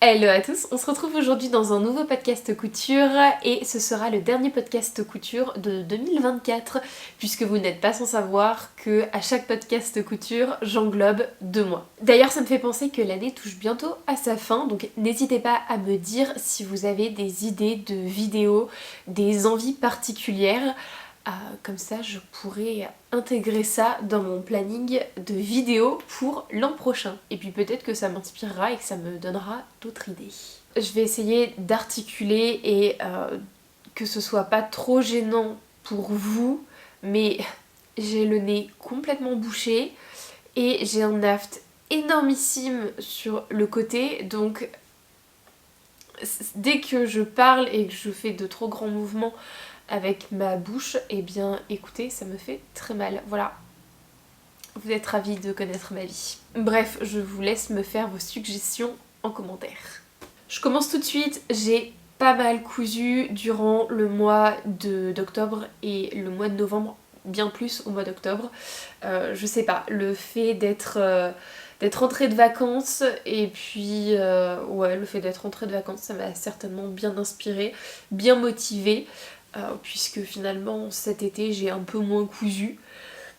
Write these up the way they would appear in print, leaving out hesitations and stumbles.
Hello à tous, on se retrouve aujourd'hui dans un nouveau podcast couture et ce sera le dernier podcast couture de 2024 puisque vous n'êtes pas sans savoir que à chaque podcast couture j'englobe 2 mois. D'ailleurs ça me fait penser que l'année touche bientôt à sa fin, donc n'hésitez pas à me dire si vous avez des idées de vidéos, des envies particulières. Comme ça je pourrais intégrer ça dans mon planning de vidéos pour l'an prochain. Et puis peut-être que ça m'inspirera et que ça me donnera d'autres idées. Je vais essayer d'articuler et que ce soit pas trop gênant pour vous, mais j'ai le nez complètement bouché et j'ai un aft énormissime sur le côté, donc dès que je parle et que je fais de trop grands mouvements avec ma bouche, eh bien écoutez, ça me fait très mal. Voilà, vous êtes ravis de connaître ma vie. Bref, je vous laisse me faire vos suggestions en commentaire. Je commence tout de suite, j'ai pas mal cousu durant le mois d'octobre et le mois de novembre, bien plus au mois d'octobre. Je sais pas, le fait d'être rentrée de vacances et puis ouais, le fait d'être rentrée de vacances, ça m'a certainement bien inspirée, bien motivée. Puisque finalement cet été j'ai un peu moins cousu.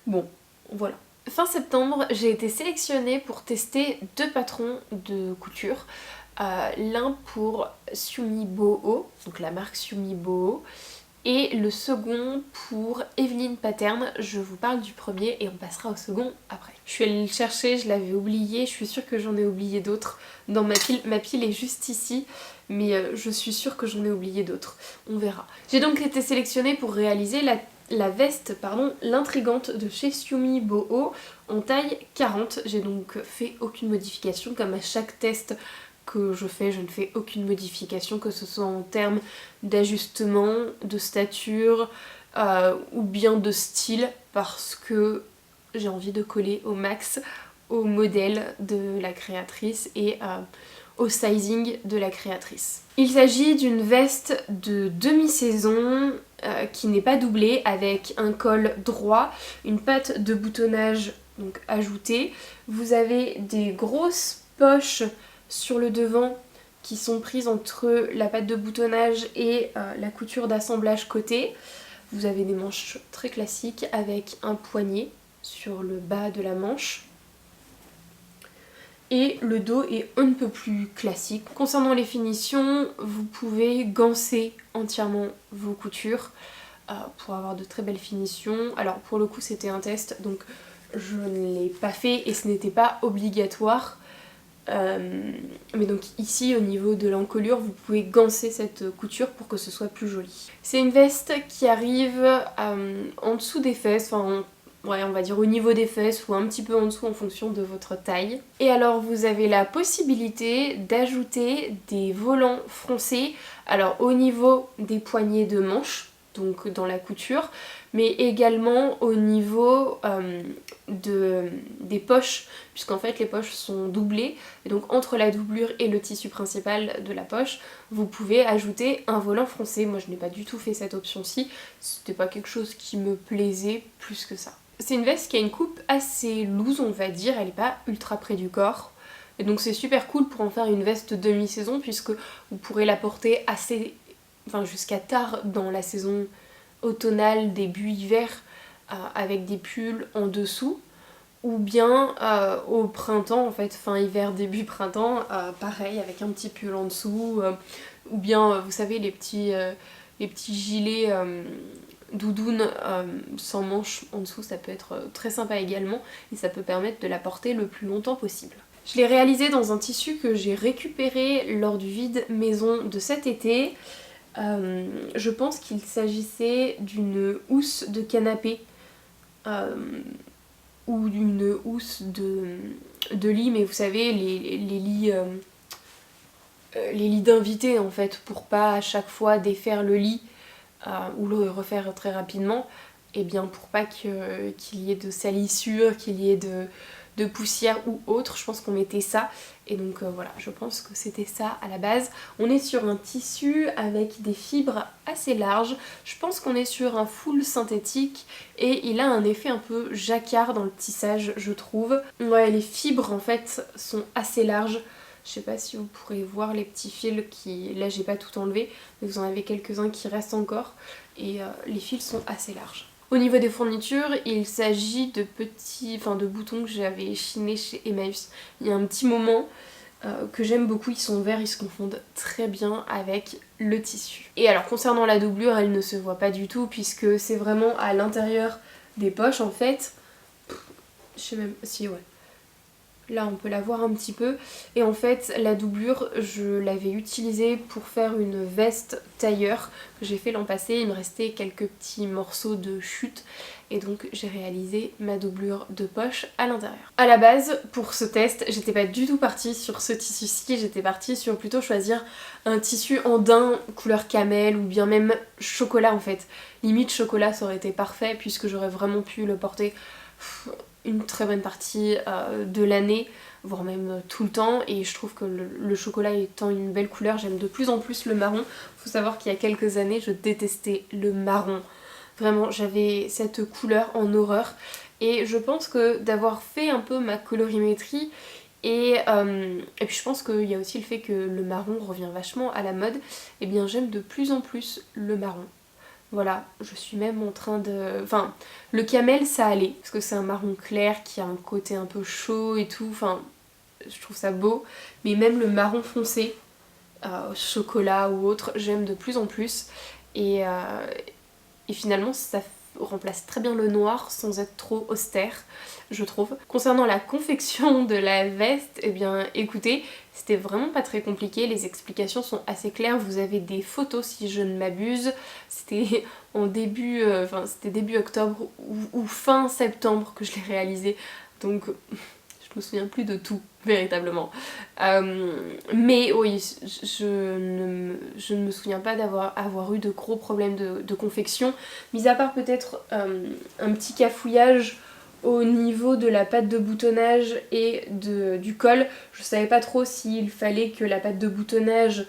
Bon, voilà. Fin septembre, j'ai été sélectionnée pour tester 2 patrons de couture. L'un pour Siumi Boho, donc la marque Siumi Boho, et le second pour Eveline Pattern. Je vous parle du premier et on passera au second après. Je suis allée le chercher, je l'avais oublié, je suis sûre que j'en ai oublié d'autres dans ma pile. Ma pile est juste ici, mais je suis sûre que j'en ai oublié d'autres. On verra. J'ai donc été sélectionnée pour réaliser la veste, l'intrigante de chez Siumi Boho en taille 40. J'ai donc fait aucune modification, comme à chaque test que je fais, je ne fais aucune modification, que ce soit en termes d'ajustement, de stature ou bien de style, parce que j'ai envie de coller au max au modèle de la créatrice et au sizing de la créatrice. Il s'agit d'une veste de demi-saison qui n'est pas doublée, avec un col droit, une patte de boutonnage donc ajoutée. Vous avez des grosses poches sur le devant qui sont prises entre la patte de boutonnage et la couture d'assemblage côté. Vous avez des manches très classiques avec un poignet sur le bas de la manche. Et le dos est un peu plus classique. Concernant les finitions, vous pouvez ganser entièrement vos coutures pour avoir de très belles finitions. Alors pour le coup c'était un test, donc je ne l'ai pas fait et ce n'était pas obligatoire. Mais donc ici au niveau de l'encolure vous pouvez ganser cette couture pour que ce soit plus joli. C'est une veste qui arrive en dessous des fesses, enfin ouais, on va dire au niveau des fesses ou un petit peu en dessous en fonction de votre taille. Et alors vous avez la possibilité d'ajouter des volants froncés, alors au niveau des poignées de manches, donc dans la couture, mais également au niveau des poches, puisqu'en fait les poches sont doublées, et donc entre la doublure et le tissu principal de la poche, vous pouvez ajouter un volant froncé. Moi je n'ai pas du tout fait cette option-ci, c'était pas quelque chose qui me plaisait plus que ça. C'est une veste qui a une coupe assez loose, on va dire, elle n'est pas ultra près du corps. Et donc c'est super cool pour en faire une veste demi-saison, puisque vous pourrez la porter jusqu'à tard dans la saison automnale, début hiver, avec des pulls en dessous, ou bien au printemps, en fait, fin hiver, début printemps, pareil, avec un petit pull en dessous, ou bien, vous savez, les petits gilets doudoune sans manches en dessous, ça peut être très sympa également, et ça peut permettre de la porter le plus longtemps possible. Je l'ai réalisé dans un tissu que j'ai récupéré lors du vide maison de cet été. Je pense qu'il s'agissait d'une housse de canapé ou d'une housse de lit, mais vous savez, les lits d'invités en fait, pour pas à chaque fois défaire le lit ou le refaire très rapidement, et bien pour pas qu'il y ait de salissures, qu'il y ait de poussière ou autre, je pense qu'on mettait ça. Et donc voilà, je pense que c'était ça à la base. On est sur un tissu avec des fibres assez larges, je pense qu'on est sur un full synthétique et il a un effet un peu jacquard dans le tissage, je trouve. Ouais, les fibres en fait sont assez larges, Je sais pas si vous pourrez voir les petits fils qui... Là j'ai pas tout enlevé, mais vous en avez quelques-uns qui restent encore. Et les fils sont assez larges. Au niveau des fournitures, il s'agit de de boutons que j'avais chinés chez Emmaüs. Il y a un petit moment que j'aime beaucoup, ils sont verts, ils se confondent très bien avec le tissu. Et alors concernant la doublure, elle ne se voit pas du tout puisque c'est vraiment à l'intérieur des poches en fait. Je sais même si ouais. Là on peut la voir un petit peu. Et en fait la doublure je l'avais utilisée pour faire une veste tailleur que j'ai fait l'an passé. Il me restait quelques petits morceaux de chute et donc j'ai réalisé ma doublure de poche à l'intérieur. À la base pour ce test j'étais pas du tout partie sur ce tissu-ci, j'étais partie sur plutôt choisir un tissu en daim couleur camel ou bien même chocolat en fait. Limite chocolat ça aurait été parfait puisque j'aurais vraiment pu le porter une très bonne partie de l'année, voire même tout le temps, et je trouve que le chocolat étant une belle couleur, j'aime de plus en plus le marron. Faut savoir qu'il y a quelques années je détestais le marron, vraiment j'avais cette couleur en horreur, et je pense que d'avoir fait un peu ma colorimétrie et puis je pense qu'il y a aussi le fait que le marron revient vachement à la mode, et bien j'aime de plus en plus le marron. Voilà, je suis même en train de... Enfin, le camel ça allait, parce que c'est un marron clair qui a un côté un peu chaud et tout, enfin, je trouve ça beau. Mais même le marron foncé, chocolat ou autre, j'aime de plus en plus. Et finalement ça remplace très bien le noir sans être trop austère, je trouve. Concernant la confection de la veste, eh bien écoutez, c'était vraiment pas très compliqué, les explications sont assez claires, vous avez des photos si je ne m'abuse, c'était en début, c'était début octobre ou fin septembre que je l'ai réalisé, donc je me souviens plus de tout, véritablement. Mais oui, je ne me souviens pas d'avoir eu de gros problèmes de confection, mis à part peut-être un petit cafouillage au niveau de la patte de boutonnage et du col. Je savais pas trop s'il fallait que la patte de boutonnage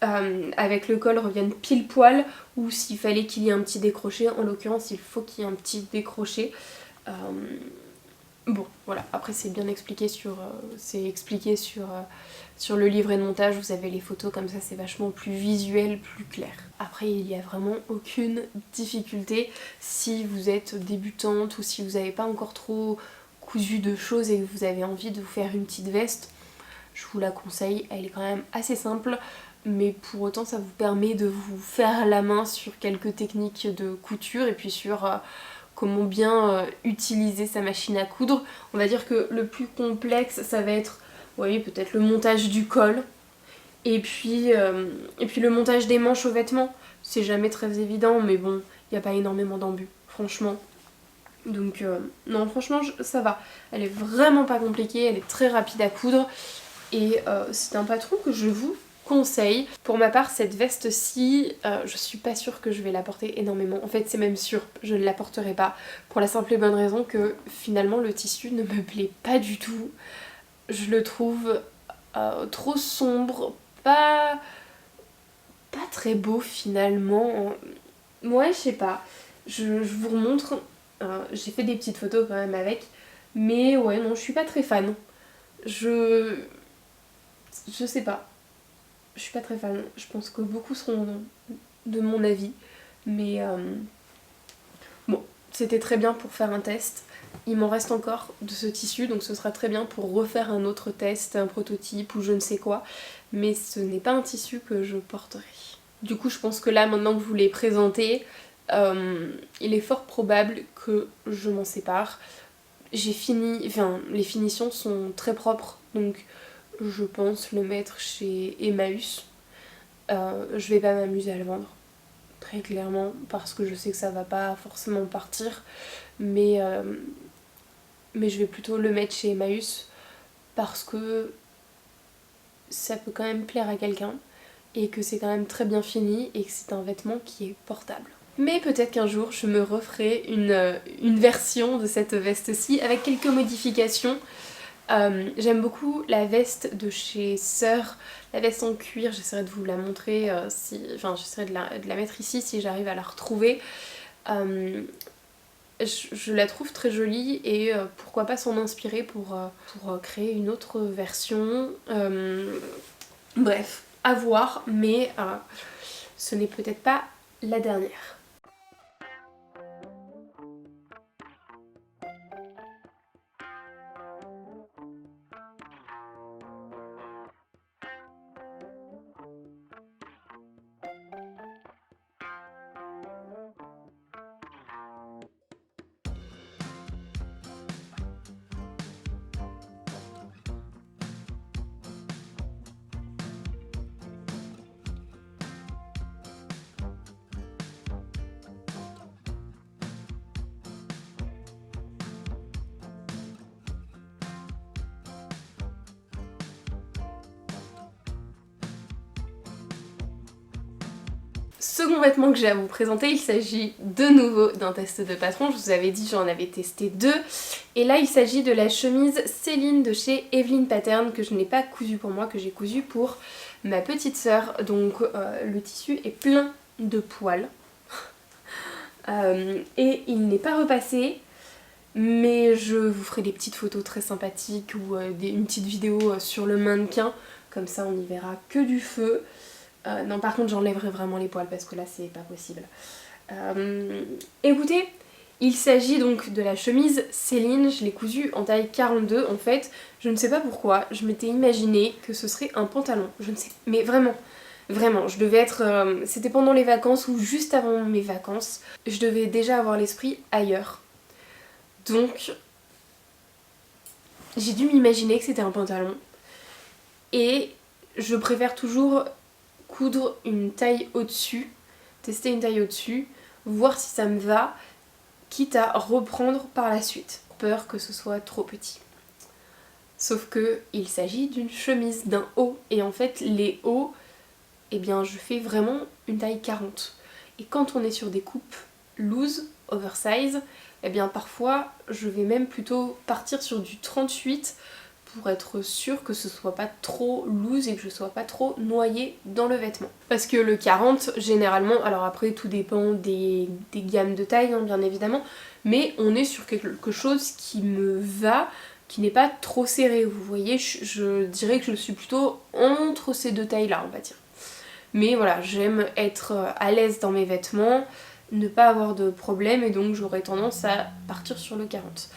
avec le col revienne pile poil ou s'il fallait qu'il y ait un petit décroché. En l'occurrence, il faut qu'il y ait un petit décroché. Bon, voilà, après c'est bien expliqué sur le livret de montage, vous avez les photos comme ça, c'est vachement plus visuel, plus clair. Après, il n'y a vraiment aucune difficulté si vous êtes débutante ou si vous n'avez pas encore trop cousu de choses et que vous avez envie de vous faire une petite veste, je vous la conseille, elle est quand même assez simple, mais pour autant ça vous permet de vous faire la main sur quelques techniques de couture et puis sur... comment bien utiliser sa machine à coudre. On va dire que le plus complexe ça va être, vous voyez, peut-être le montage du col et puis le montage des manches aux vêtements. C'est jamais très évident mais bon, il n'y a pas énormément d'embûches, franchement. Donc non, franchement ça va. Elle est vraiment pas compliquée, elle est très rapide à coudre et c'est un patron que je vous conseil. Pour ma part, cette veste-ci, je suis pas sûre que je vais la porter énormément. En fait, c'est même sûr, je ne la porterai pas. Pour la simple et bonne raison que finalement le tissu ne me plaît pas du tout. Je le trouve trop sombre, pas très beau finalement. Ouais, je sais pas. Je vous remontre. J'ai fait des petites photos quand même avec. Mais ouais, non, je suis pas très fan. Je sais pas. Je suis pas très fan, je pense que beaucoup seront de mon avis, mais bon, c'était très bien pour faire un test. Il m'en reste encore de ce tissu, donc ce sera très bien pour refaire un autre test, un prototype ou je ne sais quoi, mais ce n'est pas un tissu que je porterai. Du coup, je pense que là, maintenant que je vous l'ai présenté, il est fort probable que je m'en sépare. J'ai fini, enfin, les finitions sont très propres, donc je pense le mettre chez Emmaüs. Je vais pas m'amuser à le vendre, très clairement, parce que je sais que ça va pas forcément partir, mais je vais plutôt le mettre chez Emmaüs parce que ça peut quand même plaire à quelqu'un et que c'est quand même très bien fini et que c'est un vêtement qui est portable. Mais peut-être qu'un jour je me referai une version de cette veste-ci avec quelques modifications. J'aime beaucoup la veste de chez Sœur, la veste en cuir, j'essaierai de vous la montrer, j'essaierai de la mettre ici si j'arrive à la retrouver. je la trouve très jolie et pourquoi pas s'en inspirer pour créer une autre version. Bref, à voir, mais ce n'est peut-être pas la dernière. Second vêtement que j'ai à vous présenter, il s'agit de nouveau d'un test de patron. Je vous avais dit j'en avais testé 2. Et là il s'agit de la chemise Céline de chez Evelyn Pattern que je n'ai pas cousue pour moi, que j'ai cousue pour ma petite sœur. Donc le tissu est plein de poils. Et il n'est pas repassé. Mais je vous ferai des petites photos très sympathiques ou une petite vidéo sur le mannequin. Comme ça on n'y verra que du feu. Non, par contre j'enlèverai vraiment les poils parce que là c'est pas possible. Écoutez, il s'agit donc de la chemise Céline, je l'ai cousue en taille 42 en fait. Je ne sais pas pourquoi, je m'étais imaginé que ce serait un pantalon, je ne sais, mais vraiment, je devais être... c'était pendant les vacances ou juste avant mes vacances, je devais déjà avoir l'esprit ailleurs. Donc, j'ai dû m'imaginer que c'était un pantalon. Et je préfère toujours coudre une taille au-dessus, tester une taille au-dessus, voir si ça me va, quitte à reprendre par la suite. Peur que ce soit trop petit. Sauf que il s'agit d'une chemise, d'un haut, et en fait les hauts, eh bien je fais vraiment une taille 40. Et quand on est sur des coupes loose, oversize, eh bien parfois je vais même plutôt partir sur du 38 pour être sûre que ce soit pas trop loose et que je sois pas trop noyée dans le vêtement. Parce que le 40, généralement, alors après tout dépend des gammes de taille hein, bien évidemment, mais on est sur quelque chose qui me va, qui n'est pas trop serré, vous voyez, je dirais que je suis plutôt entre ces deux tailles là on va dire. Mais voilà, j'aime être à l'aise dans mes vêtements, ne pas avoir de problème et donc j'aurais tendance à partir sur le 40.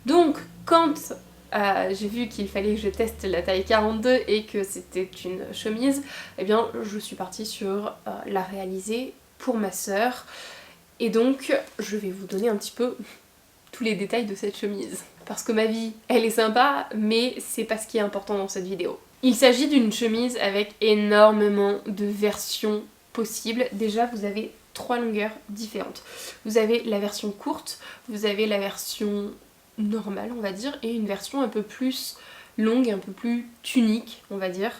Donc quand j'ai vu qu'il fallait que je teste la taille 42 et que c'était une chemise, eh bien je suis partie sur la réaliser pour ma sœur. Et donc je vais vous donner un petit peu tous les détails de cette chemise. Parce que ma vie, elle est sympa, mais c'est pas ce qui est important dans cette vidéo. Il s'agit d'une chemise avec énormément de versions possibles. Déjà vous avez 3 longueurs différentes. Vous avez la version courte, vous avez la version normale on va dire, et une version un peu plus longue, un peu plus tunique on va dire.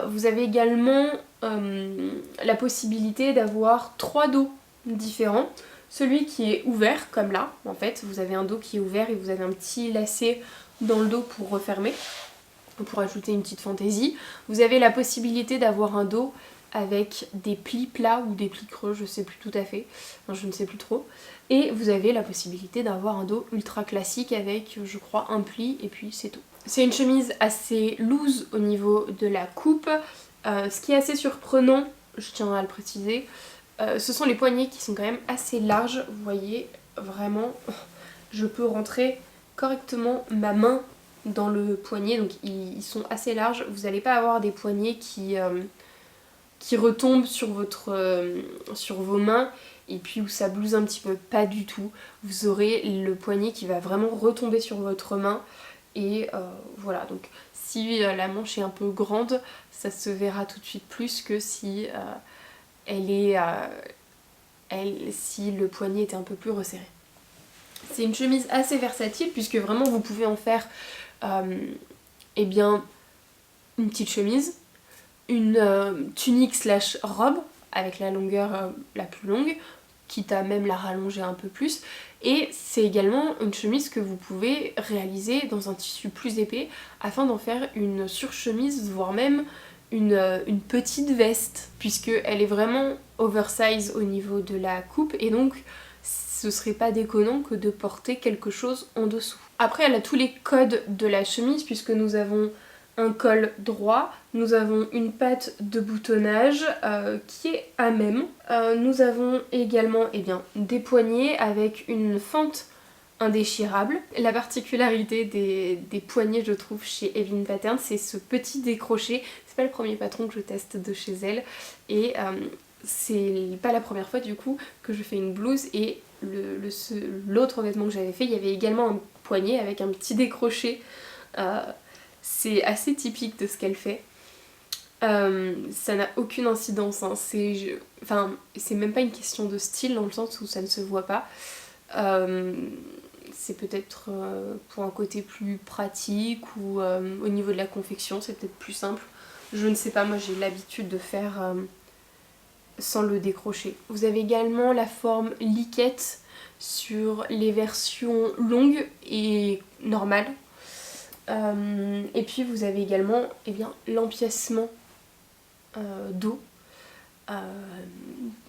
Vous avez également la possibilité d'avoir 3 dos différents. Celui qui est ouvert comme là en fait, vous avez un dos qui est ouvert et vous avez un petit lacet dans le dos pour refermer, pour ajouter une petite fantaisie. Vous avez la possibilité d'avoir un dos avec des plis plats ou des plis creux, je sais plus tout à fait, enfin, je ne sais plus trop. Et vous avez la possibilité d'avoir un dos ultra classique avec, je crois, un pli et puis c'est tout. C'est une chemise assez loose au niveau de la coupe. Ce qui est assez surprenant, je tiens à le préciser, ce sont les poignets qui sont quand même assez larges. Vous voyez, vraiment, je peux rentrer correctement ma main dans le poignet, donc ils sont assez larges. Vous n'allez pas avoir des poignets qui retombent sur vos mains et puis où ça blouse un petit peu, pas du tout. Vous aurez le poignet qui va vraiment retomber sur votre main et voilà, donc si la manche est un peu grande, ça se verra tout de suite plus que si si le poignet était un peu plus resserré. C'est une chemise assez versatile puisque vraiment vous pouvez en faire eh bien une petite chemise, une tunique slash robe avec la longueur la plus longue, quitte à même la rallonger un peu plus, et c'est également une chemise que vous pouvez réaliser dans un tissu plus épais afin d'en faire une surchemise, voire même une petite veste, puisqu'elle est vraiment oversize au niveau de la coupe et donc ce serait pas déconnant que de porter quelque chose en dessous. Après elle a tous les codes de la chemise puisque nous avons un col droit, nous avons une patte de boutonnage qui est à même. Nous avons également des poignets avec une fente indéchirable. La particularité des poignets je trouve chez Evelyne Pattern, c'est ce petit décroché. C'est pas le premier patron que je teste de chez elle et c'est pas la première fois du coup que je fais une blouse et l'autre vêtement que j'avais fait, il y avait également un poignet avec un petit décroché. C'est assez typique de ce qu'elle fait. Ça n'a aucune incidence, hein. C'est même pas une question de style dans le sens où ça ne se voit pas. C'est peut-être pour un côté plus pratique ou au niveau de la confection c'est peut-être plus simple. Je ne sais pas, moi j'ai l'habitude de faire sans le décrocher. Vous avez également la forme liquette sur les versions longues et normales. Et puis vous avez également l'empiècement dos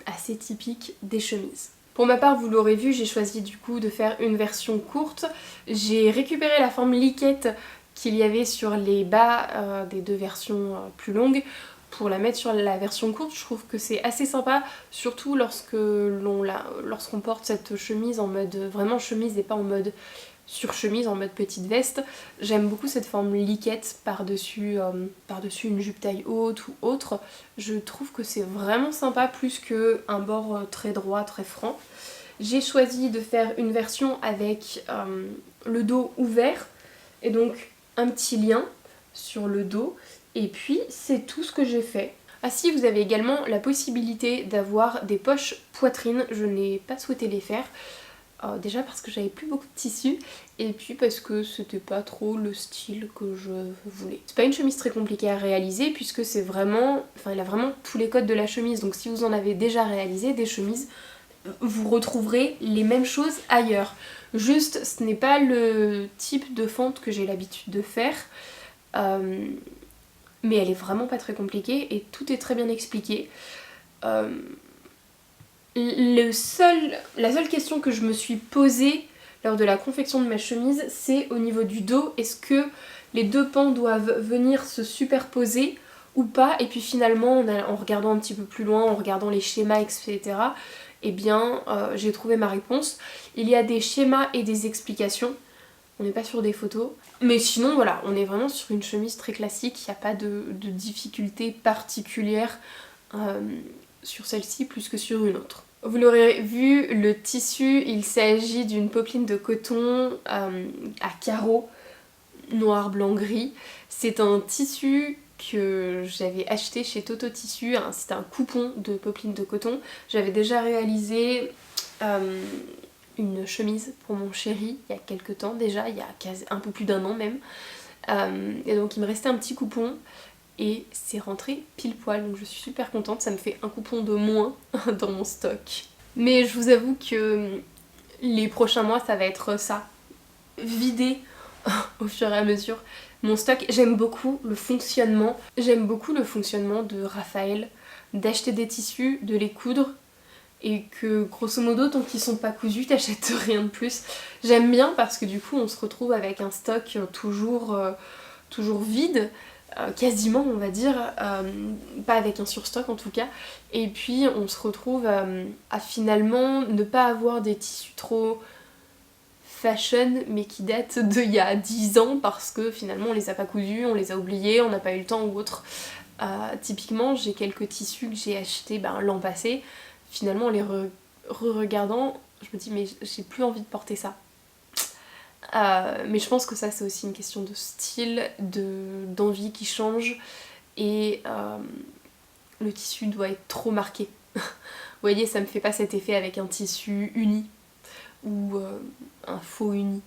assez typique des chemises. Pour ma part, vous l'aurez vu, j'ai choisi du coup de faire une version courte. J'ai récupéré la forme liquette qu'il y avait sur les bas des deux versions plus longues pour la mettre sur la version courte. Je trouve que c'est assez sympa, surtout lorsqu'on porte cette chemise en mode vraiment chemise et pas en mode surchemise, en mode petite veste. J'aime beaucoup cette forme liquette par-dessus une jupe taille haute ou autre. Je trouve que c'est vraiment sympa plus qu'un bord très droit, très franc. J'ai choisi de faire une version avec le dos ouvert et donc un petit lien sur le dos. Et puis c'est tout ce que j'ai fait. Ah si, vous avez également la possibilité d'avoir des poches poitrine. Je n'ai pas souhaité les faire. Déjà parce que j'avais plus beaucoup de tissu et puis parce que c'était pas trop le style que je voulais. C'est pas une chemise très compliquée à réaliser puisque c'est vraiment, elle a vraiment tous les codes de la chemise, donc si vous en avez déjà réalisé des chemises, vous retrouverez les mêmes choses ailleurs. Juste ce n'est pas le type de fente que j'ai l'habitude de faire, mais elle est vraiment pas très compliquée et tout est très bien expliqué. La seule question que je me suis posée lors de la confection de ma chemise, c'est au niveau du dos, est-ce que les deux pans doivent venir se superposer ou pas? Et puis finalement, en regardant un petit peu plus loin, en regardant les schémas, etc., j'ai trouvé ma réponse. Il y a des schémas et des explications, on n'est pas sur des photos. Mais sinon, voilà, on est vraiment sur une chemise très classique, il n'y a pas de difficulté particulière sur celle-ci plus que sur une autre. Vous l'aurez vu, le tissu, il s'agit d'une popeline de coton à carreaux noir, blanc, gris. C'est un tissu que j'avais acheté chez Toto Tissu, hein, c'était un coupon de popeline de coton. J'avais déjà réalisé une chemise pour mon chéri il y a quelques temps déjà, il y a un peu plus d'un an même. Et donc il me restait un petit coupon. Et c'est rentré pile poil, donc je suis super contente, ça me fait un coupon de moins dans mon stock. Mais je vous avoue que les prochains mois ça va être ça, vider au fur et à mesure mon stock. J'aime beaucoup le fonctionnement de Raphaël, d'acheter des tissus, de les coudre et que grosso modo tant qu'ils sont pas cousus t'achètes rien de plus. J'aime bien parce que du coup on se retrouve avec un stock toujours vide. Quasiment on va dire, pas avec un surstock en tout cas, et puis on se retrouve à finalement ne pas avoir des tissus trop fashion mais qui datent d'il y a 10 ans parce que finalement on les a pas cousus, on les a oubliés, on n'a pas eu le temps ou autre. Typiquement j'ai quelques tissus que j'ai achetés l'an passé, finalement en les re-regardant je me dis mais j'ai plus envie de porter ça. Mais je pense que ça c'est aussi une question de style, d'envie qui change et le tissu doit être trop marqué. Vous voyez, ça me fait pas cet effet avec un tissu uni ou un faux uni.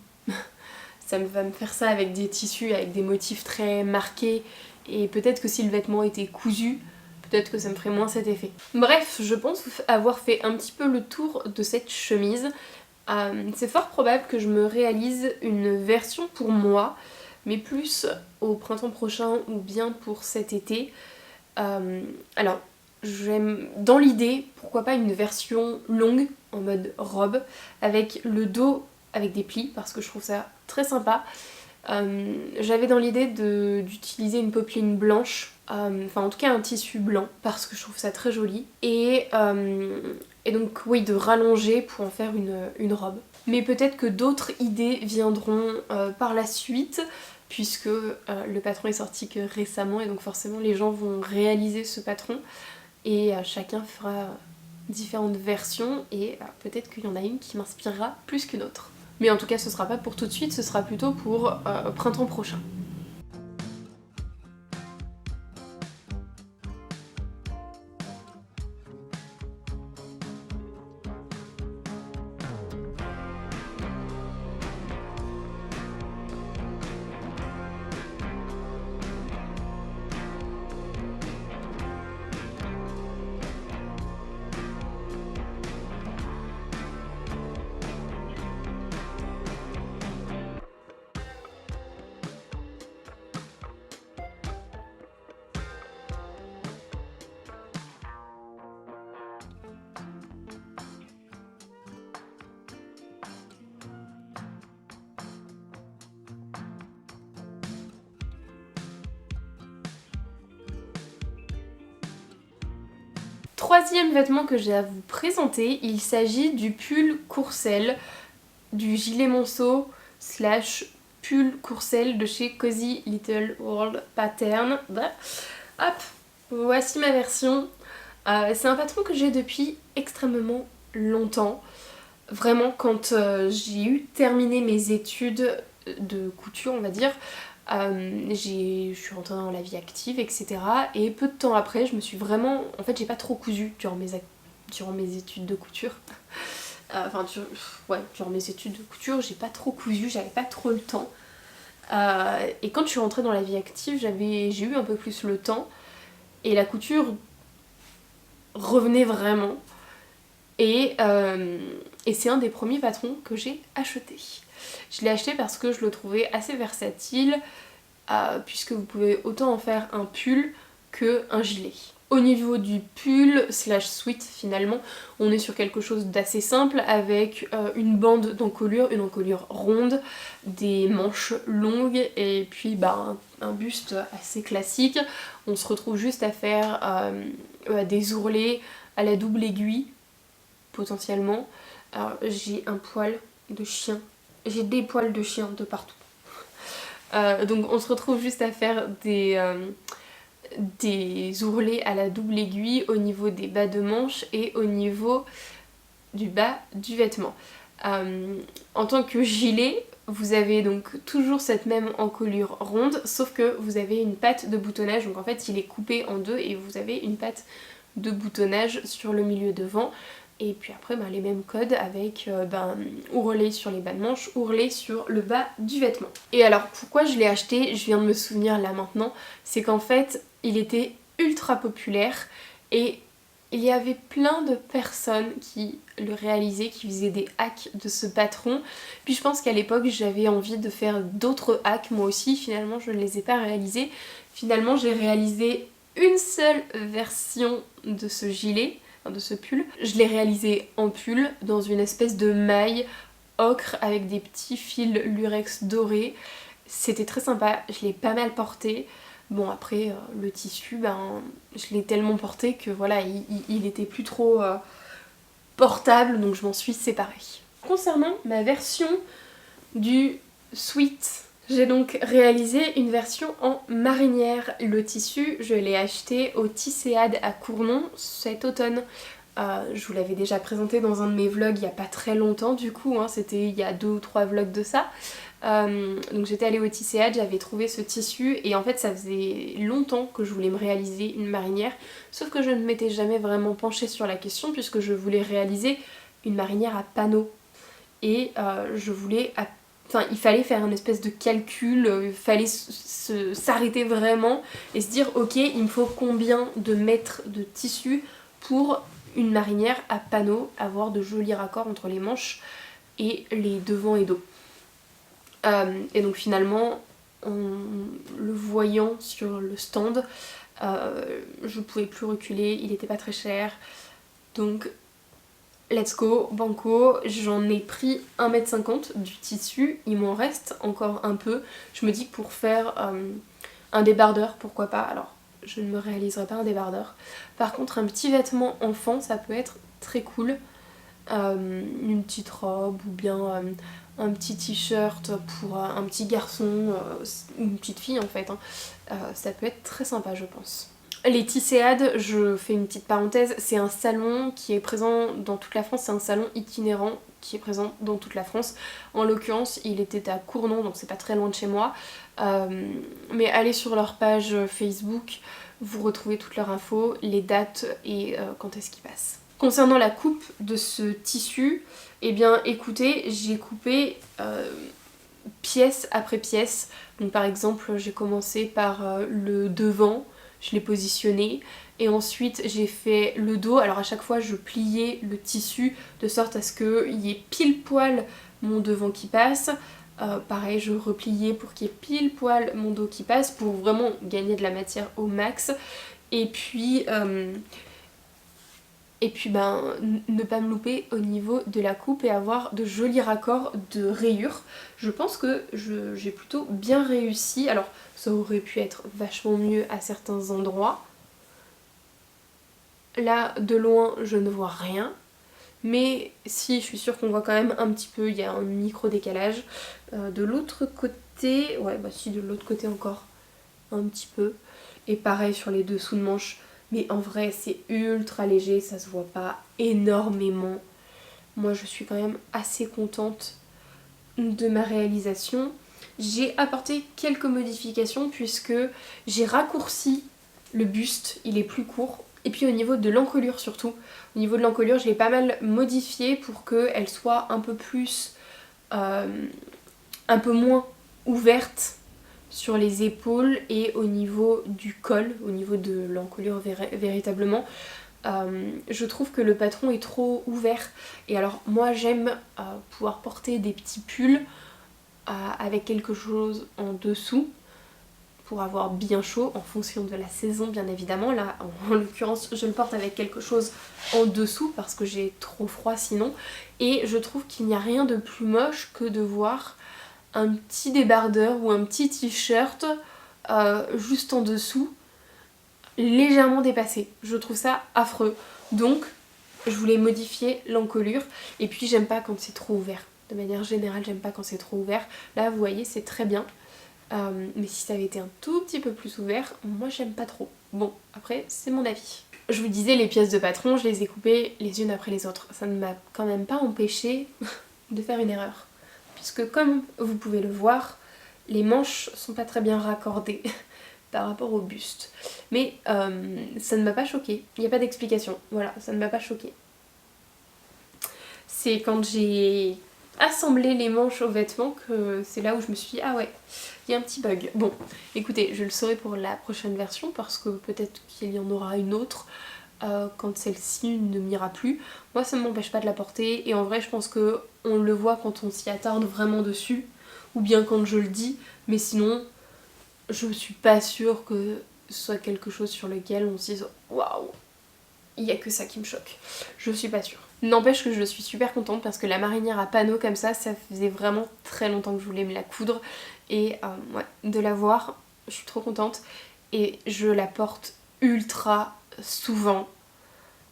Ça va me faire ça avec des tissus avec des motifs très marqués et peut-être que si le vêtement était cousu, peut-être que ça me ferait moins cet effet. Bref, je pense avoir fait un petit peu le tour de cette chemise. C'est fort probable que je me réalise une version pour moi, mais plus au printemps prochain ou bien pour cet été. Alors, j'aime dans l'idée, pourquoi pas une version longue en mode robe avec le dos avec des plis parce que je trouve ça très sympa. J'avais dans l'idée d'utiliser une popeline blanche, enfin en tout cas un tissu blanc parce que je trouve ça très joli et donc oui de rallonger pour en faire une robe. Mais peut-être que d'autres idées viendront par la suite puisque le patron est sorti que récemment et donc forcément les gens vont réaliser ce patron et chacun fera différentes versions et peut-être qu'il y en a une qui m'inspirera plus qu'une autre. Mais en tout cas ce sera pas pour tout de suite, ce sera plutôt pour printemps prochain. Troisième vêtement que j'ai à vous présenter, il s'agit du pull Courcelles, du gilet monceau slash pull Courcelles de chez Cozy Little World Pattern. Hop, voici ma version. C'est un patron que j'ai depuis extrêmement longtemps. Vraiment quand j'ai eu terminé mes études de couture on va dire, je suis rentrée dans la vie active etc. Et peu de temps après je me suis vraiment... En fait j'ai pas trop cousu durant mes études de couture. Enfin durant mes études de couture j'ai pas trop cousu, j'avais pas trop le temps. Et quand je suis rentrée dans la vie active j'ai eu un peu plus le temps et la couture revenait vraiment. Et c'est un des premiers patrons que j'ai acheté. Je l'ai acheté parce que je le trouvais assez versatile, puisque vous pouvez autant en faire un pull qu'un gilet. Au niveau du pull slash sweat finalement, on est sur quelque chose d'assez simple avec une bande d'encolure, une encolure ronde, des manches longues et puis un buste assez classique. On se retrouve juste à faire des ourlets à la double aiguille potentiellement. Alors j'ai un poil de chien, j'ai des poils de chien de partout. Donc on se retrouve juste à faire des ourlets à la double aiguille au niveau des bas de manche et au niveau du bas du vêtement. En tant que gilet, vous avez donc toujours cette même encolure ronde, sauf que vous avez une patte de boutonnage, donc en fait il est coupé en deux et vous avez une patte de boutonnage sur le milieu devant. Et puis après les mêmes codes avec ourlet sur les bas de manche, ourlet sur le bas du vêtement. Et alors pourquoi je l'ai acheté, je viens de me souvenir là maintenant, c'est qu'en fait il était ultra populaire et il y avait plein de personnes qui le réalisaient, qui faisaient des hacks de ce patron. Puis je pense qu'à l'époque j'avais envie de faire d'autres hacks moi aussi, finalement je ne les ai pas réalisés. Finalement j'ai réalisé une seule version de ce gilet, de ce pull. Je l'ai réalisé en pull dans une espèce de maille ocre avec des petits fils lurex dorés. C'était très sympa, je l'ai pas mal porté. Bon après le tissu, je l'ai tellement porté que voilà, il était plus trop portable donc je m'en suis séparée. Concernant ma version du sweat, j'ai donc réalisé une version en marinière. Le tissu, je l'ai acheté au Tisséade à Cournon cet automne. Je vous l'avais déjà présenté dans un de mes vlogs il n'y a pas très longtemps du coup, c'était il y a 2 ou 3 vlogs de ça. Donc j'étais allée au Tisséade, j'avais trouvé ce tissu et en fait ça faisait longtemps que je voulais me réaliser une marinière, sauf que je ne m'étais jamais vraiment penchée sur la question puisque je voulais réaliser une marinière à panneaux. Et je voulais... Enfin, il fallait faire une espèce de calcul, il fallait s'arrêter vraiment et se dire ok, il me faut combien de mètres de tissu pour une marinière à panneaux, avoir de jolis raccords entre les manches et les devants et dos. Et donc finalement, en le voyant sur le stand, Je pouvais plus reculer, il était pas très cher. Donc let's go, banco, j'en ai pris 1,50 m du tissu, il m'en reste encore un peu. Je me dis que pour faire un débardeur, pourquoi pas, alors je ne me réaliserai pas un débardeur. Par contre un petit vêtement enfant ça peut être très cool, une petite robe ou bien un petit t-shirt pour un petit garçon, une petite fille en fait, hein. Ça peut être très sympa je pense. Les Tisséades, je fais une petite parenthèse, c'est un salon qui est présent dans toute la France, c'est un salon itinérant qui est présent dans toute la France. En l'occurrence, il était à Cournon, donc c'est pas très loin de chez moi. Mais allez sur leur page Facebook, vous retrouvez toutes leurs infos, les dates et quand est-ce qu'ils passent. Concernant la coupe de ce tissu, eh bien écoutez, j'ai coupé pièce après pièce. Donc par exemple, j'ai commencé par le devant, je l'ai positionné et ensuite j'ai fait le dos. Alors à chaque fois je pliais le tissu de sorte à ce qu'il y ait pile poil mon devant qui passe. Pareil je repliais pour qu'il y ait pile poil mon dos qui passe pour vraiment gagner de la matière au max. Et puis ne pas me louper au niveau de la coupe et avoir de jolis raccords de rayures. Je pense que j'ai plutôt bien réussi. Alors ça aurait pu être vachement mieux à certains endroits. Là de loin je ne vois rien. Mais si, je suis sûre qu'on voit quand même un petit peu, il y a un micro décalage. De l'autre côté, ouais bah si de l'autre côté encore un petit peu. Et pareil sur les dessous de manches. Mais en vrai c'est ultra léger, ça se voit pas énormément. Moi je suis quand même assez contente de ma réalisation. J'ai apporté quelques modifications puisque j'ai raccourci le buste, il est plus court. Et puis au niveau de l'encolure surtout, au niveau de l'encolure je l'ai pas mal modifiée pour qu'elle soit un peu plus, un peu moins ouverte sur les épaules et au niveau du col, au niveau de l'encolure véritablement. Je trouve que le patron est trop ouvert et alors moi j'aime pouvoir porter des petits pulls avec quelque chose en dessous pour avoir bien chaud en fonction de la saison bien évidemment. Là en l'occurrence je le porte avec quelque chose en dessous parce que j'ai trop froid sinon, et je trouve qu'il n'y a rien de plus moche que de voir un petit débardeur ou un petit t-shirt juste en dessous légèrement dépassé. Je trouve ça affreux. Donc je voulais modifier l'encolure et puis j'aime pas quand c'est trop ouvert. De manière générale j'aime pas quand c'est trop ouvert. Là vous voyez c'est très bien. Mais si ça avait été un tout petit peu plus ouvert, moi j'aime pas trop. Bon après c'est mon avis. Je vous disais les pièces de patron je les ai coupées les unes après les autres. Ça ne m'a quand même pas empêché de faire une erreur. Puisque comme vous pouvez le voir, les manches sont pas très bien raccordées par rapport au buste. Mais ça ne m'a pas choquée, il n'y a pas d'explication, voilà, ça ne m'a pas choquée. C'est quand j'ai assemblé les manches aux vêtements que c'est là où je me suis dit ah ouais, il y a un petit bug. Bon, écoutez, je le saurai pour la prochaine version parce que peut-être qu'il y en aura une autre. Quand celle-ci ne m'ira plus. Moi ça ne m'empêche pas de la porter et en vrai je pense que on le voit quand on s'y attarde vraiment dessus ou bien quand je le dis, mais sinon je suis pas sûre que ce soit quelque chose sur lequel on se dise waouh, il y a que ça qui me choque. Je suis pas sûre. N'empêche que je suis super contente parce que la marinière à panneaux comme ça faisait vraiment très longtemps que je voulais me la coudre et ouais, de la voir, je suis trop contente et je la porte ultra souvent.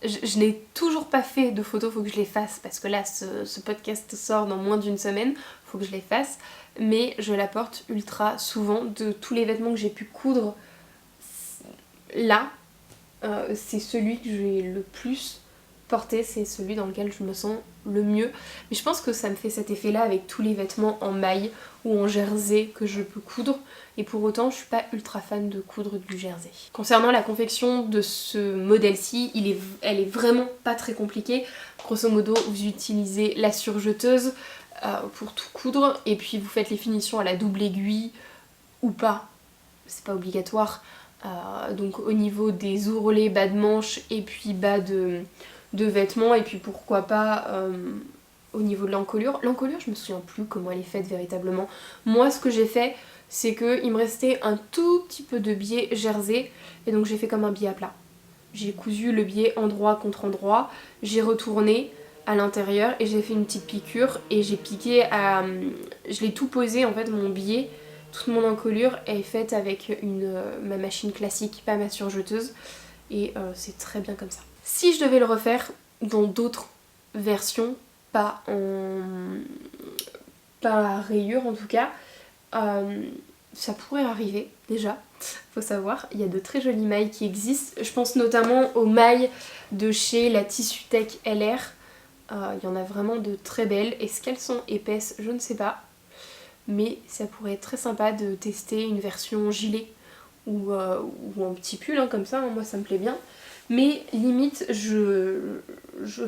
Je n'ai toujours pas fait de photos, faut que je les fasse parce que là ce podcast sort dans moins d'une semaine, faut que je les fasse, mais je la porte ultra souvent. De tous les vêtements que j'ai pu coudre là, c'est celui que j'ai le plus porté, c'est celui dans lequel je me sens le mieux. Mais je pense que ça me fait cet effet là avec tous les vêtements en maille ou en jersey que je peux coudre, et pour autant je suis pas ultra fan de coudre du jersey. Concernant la confection de ce modèle-ci, elle est vraiment pas très compliquée. Grosso modo vous utilisez la surjeteuse pour tout coudre et puis vous faites les finitions à la double aiguille ou pas, c'est pas obligatoire. Donc au niveau des ourlets, bas de manche et puis bas de vêtements, et puis pourquoi pas au niveau de l'encolure. L'encolure je me souviens plus comment elle est faite véritablement. Moi ce que j'ai fait c'est qu'il me restait un tout petit peu de biais jersey et donc j'ai fait comme un biais à plat. J'ai cousu le biais endroit contre endroit, j'ai retourné à l'intérieur et j'ai fait une petite piqûre et j'ai piqué à... Je l'ai tout posé en fait, mon biais, toute mon encolure est faite avec ma machine classique, pas ma surjeteuse et c'est très bien comme ça. Si je devais le refaire dans d'autres versions, pas à rayures en tout cas, ça pourrait arriver déjà, faut savoir, il y a de très jolies mailles qui existent, je pense notamment aux mailles de chez la Tissutech LR, il y en a vraiment de très belles, est-ce qu'elles sont épaisses, je ne sais pas, mais ça pourrait être très sympa de tester une version gilet ou un petit pull hein, comme ça, hein, moi ça me plaît bien, mais limite je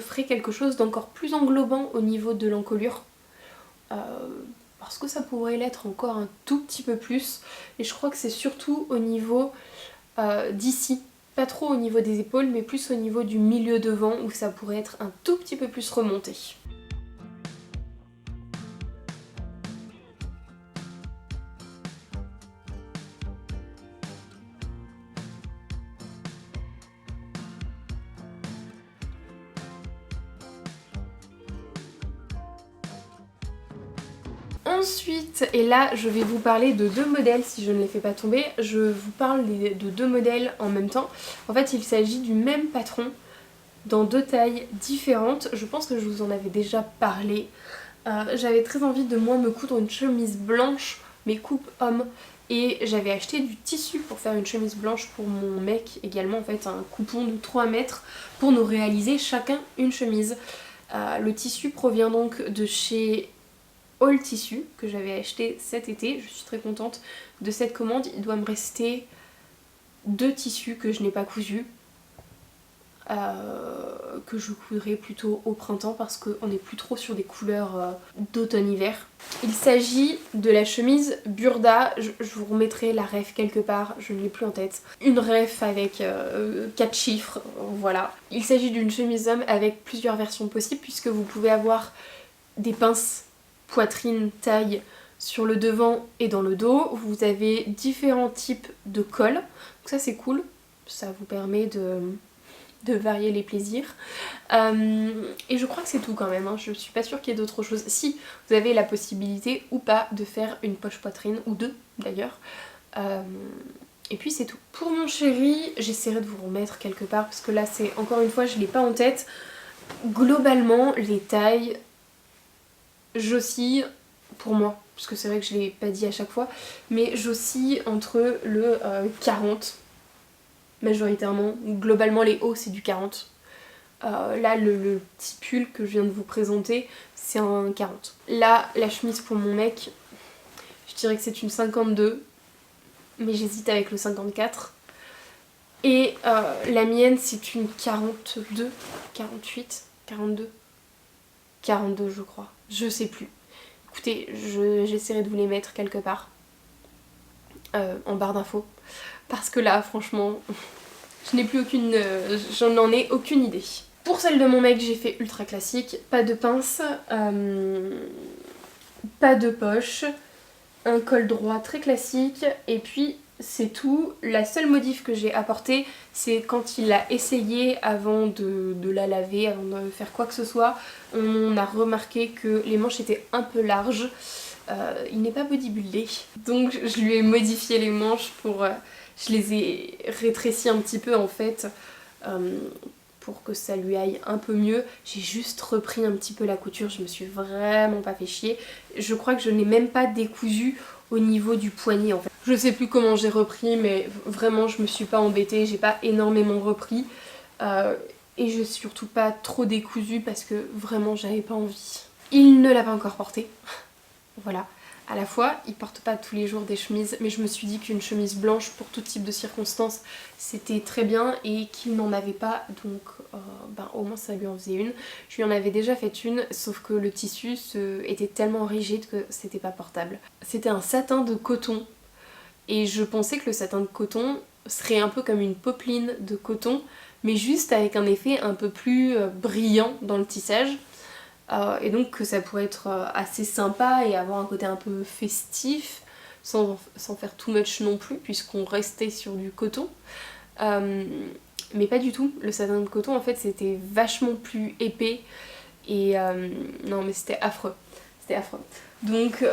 ferai quelque chose d'encore plus englobant au niveau de l'encolure. Parce que ça pourrait l'être encore un tout petit peu plus et je crois que c'est surtout au niveau d'ici, pas trop au niveau des épaules mais plus au niveau du milieu devant où ça pourrait être un tout petit peu plus remonté. Ensuite, et là je vais vous parler de deux modèles si je ne les fais pas tomber, je vous parle de deux modèles en même temps. En fait il s'agit du même patron dans deux tailles différentes, je pense que je vous en avais déjà parlé. J'avais très envie de moi me coudre une chemise blanche, mais coupe homme, et j'avais acheté du tissu pour faire une chemise blanche pour mon mec également, en fait un coupon de 3 mètres pour nous réaliser chacun une chemise. Le tissu provient donc de chez All Tissu que j'avais acheté cet été, je suis très contente de cette commande. Il doit me rester 2 tissus que je n'ai pas cousus, que je coudrai plutôt au printemps parce qu'on n'est plus trop sur des couleurs d'automne-hiver. Il s'agit de la chemise Burda, je vous remettrai la ref quelque part, je ne l'ai plus en tête. Une ref avec 4 chiffres, voilà. Il s'agit d'une chemise homme avec plusieurs versions possibles puisque vous pouvez avoir des pinces poitrine, taille sur le devant et dans le dos. Vous avez différents types de cols, donc ça c'est cool, ça vous permet de varier les plaisirs. Et je crois que c'est tout quand même, hein. Je suis pas sûre qu'il y ait d'autres choses. Si vous avez la possibilité ou pas de faire une poche poitrine, ou deux d'ailleurs. Et puis c'est tout. Pour mon chéri, j'essaierai de vous remettre quelque part parce que là c'est encore une fois je l'ai pas en tête. Globalement les tailles j'oscille, pour moi, parce que c'est vrai que je l'ai pas dit à chaque fois, mais j'oscille entre le 40, majoritairement, globalement les hauts c'est du 40. Là le petit pull que je viens de vous présenter c'est un 40. Là la chemise pour mon mec, je dirais que c'est une 52, mais j'hésite avec le 54. Et la mienne c'est une 42, 48, 42, 42 je crois. Je sais plus. Écoutez, j'essaierai de vous les mettre quelque part en barre d'infos. Parce que là, franchement, j'en ai aucune idée. Pour celle de mon mec, j'ai fait ultra classique. Pas de pince, pas de poche, un col droit très classique. Et puis, c'est tout. La seule modif que j'ai apportée, c'est quand il l'a essayé avant de la laver, avant de faire quoi que ce soit, on a remarqué que les manches étaient un peu larges. Il n'est pas bodybuildé, donc je lui ai modifié les manches pour... je les ai rétrécies un petit peu en fait, pour que ça lui aille un peu mieux. J'ai juste repris un petit peu la couture, je me suis vraiment pas fait chier. Je crois que je n'ai même pas décousu au niveau du poignet en fait. Je sais plus comment j'ai repris mais vraiment je me suis pas embêtée, j'ai pas énormément repris et je suis surtout pas trop décousue parce que vraiment j'avais pas envie. Il ne l'a pas encore porté, voilà. À la fois, il porte pas tous les jours des chemises, mais je me suis dit qu'une chemise blanche pour tout type de circonstances c'était très bien et qu'il n'en avait pas, donc au moins ça lui en faisait une. Je lui en avais déjà fait une, sauf que le tissu était tellement rigide que c'était pas portable. C'était un satin de coton et je pensais que le satin de coton serait un peu comme une popeline de coton, mais juste avec un effet un peu plus brillant dans le tissage. Et donc que ça pourrait être assez sympa et avoir un côté un peu festif, sans faire too much non plus, puisqu'on restait sur du coton. Mais pas du tout, le satin de coton en fait c'était vachement plus épais et non mais c'était affreux, donc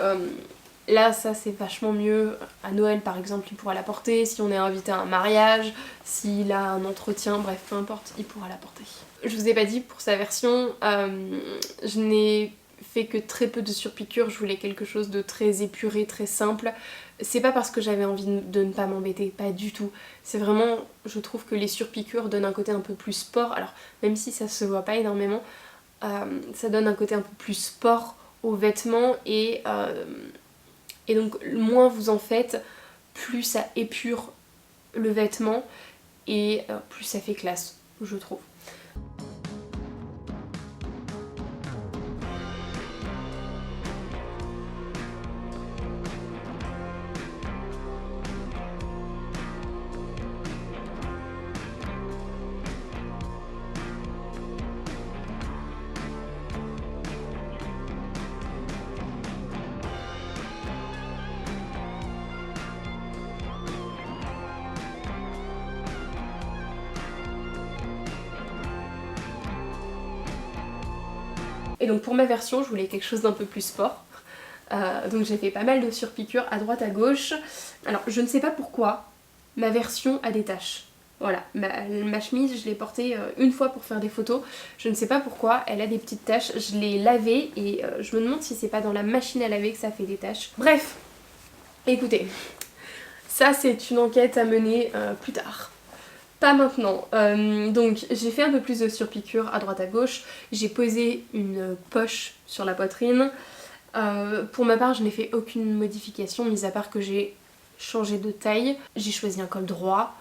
là ça c'est vachement mieux. À Noël par exemple il pourra la porter, si on est invité à un mariage, s'il a un entretien, bref peu importe, il pourra la porter. Je vous ai pas dit pour sa version, je n'ai fait que très peu de surpiqûres, je voulais quelque chose de très épuré, très simple. C'est pas parce que j'avais envie de ne pas m'embêter, pas du tout. C'est vraiment, je trouve que les surpiqûres donnent un côté un peu plus sport. Alors même si ça se voit pas énormément, ça donne un côté un peu plus sport aux vêtements et donc moins vous en faites, plus ça épure le vêtement et plus ça fait classe, je trouve. Et donc pour ma version, je voulais quelque chose d'un peu plus sport. Donc j'ai fait pas mal de surpiqûres à droite à gauche. Alors je ne sais pas pourquoi, ma version a des taches. Voilà, ma chemise, je l'ai portée une fois pour faire des photos. Je ne sais pas pourquoi, elle a des petites taches. Je l'ai lavée et je me demande si c'est pas dans la machine à laver que ça fait des taches. Bref, écoutez, ça c'est une enquête à mener plus tard. Pas maintenant. Donc j'ai fait un peu plus de surpiqûres à droite à gauche. J'ai posé une poche sur la poitrine. Pour ma part, je n'ai fait aucune modification, mis à part que j'ai changé de taille. J'ai choisi un col droit.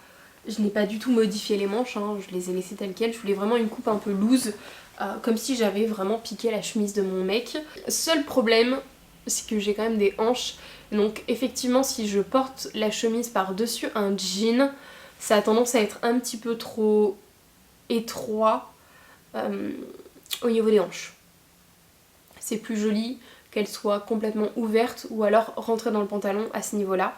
Je n'ai pas du tout modifié les manches, hein. Je les ai laissées telles quelles. Je voulais vraiment une coupe un peu loose, comme si j'avais vraiment piqué la chemise de mon mec. Seul problème, c'est que j'ai quand même des hanches. Donc effectivement, si je porte la chemise par-dessus un jean, ça a tendance à être un petit peu trop étroit au niveau des hanches. C'est plus joli qu'elle soit complètement ouverte ou alors rentrer dans le pantalon à ce niveau-là.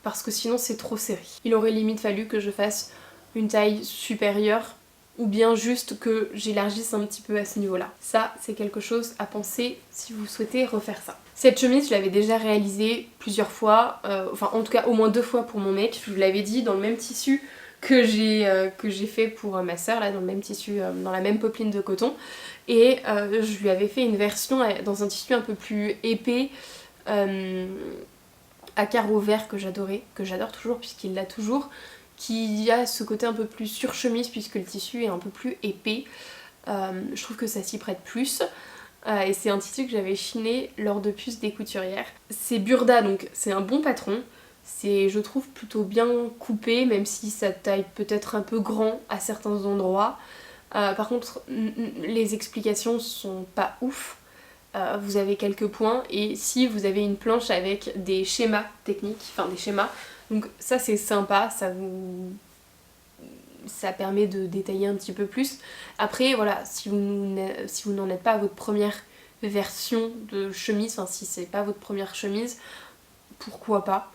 Parce que sinon c'est trop serré. Il aurait limite fallu que je fasse une taille supérieure ou bien juste que j'élargisse un petit peu à ce niveau-là. Ça, c'est quelque chose à penser si vous souhaitez refaire ça. Cette chemise, je l'avais déjà réalisée plusieurs fois, enfin en tout cas au moins 2 fois pour mon mec. Je vous l'avais dit, dans le même tissu que j'ai fait pour ma soeur, là, dans le même tissu, dans la même popeline de coton. Et je lui avais fait une version dans un tissu un peu plus épais, à carreaux verts que j'adorais, que j'adore toujours puisqu'il l'a toujours, qui a ce côté un peu plus sur-chemise puisque le tissu est un peu plus épais. Je trouve que ça s'y prête plus. Et c'est un tissu que j'avais chiné lors de puces des couturières. C'est Burda, donc c'est un bon patron. C'est, je trouve, plutôt bien coupé, même si ça taille peut-être un peu grand à certains endroits. Par contre, les explications sont pas ouf. Vous avez quelques points et si vous avez une planche avec des schémas techniques, enfin des schémas, donc ça c'est sympa, ça permet de détailler un petit peu plus. Après voilà, si vous n'en êtes pas à votre première version de chemise, enfin si c'est pas votre première chemise, pourquoi pas,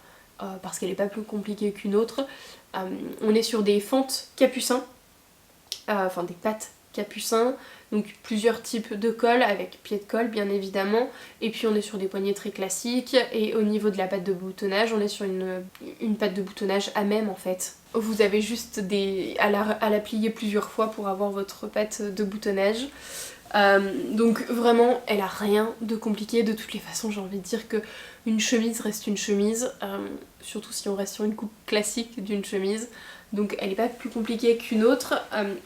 parce qu'elle est pas plus compliquée qu'une autre. On est sur des fentes capucins, enfin des pattes capucin, donc plusieurs types de cols avec pied de colle bien évidemment, et puis on est sur des poignées très classiques, et au niveau de la patte de boutonnage on est sur une patte de boutonnage à même en fait. Vous avez juste à la plier plusieurs fois pour avoir votre patte de boutonnage. Donc vraiment elle a rien de compliqué. De toutes les façons j'ai envie de dire que une chemise reste une chemise, surtout si on reste sur une coupe classique d'une chemise, donc elle est pas plus compliquée qu'une autre.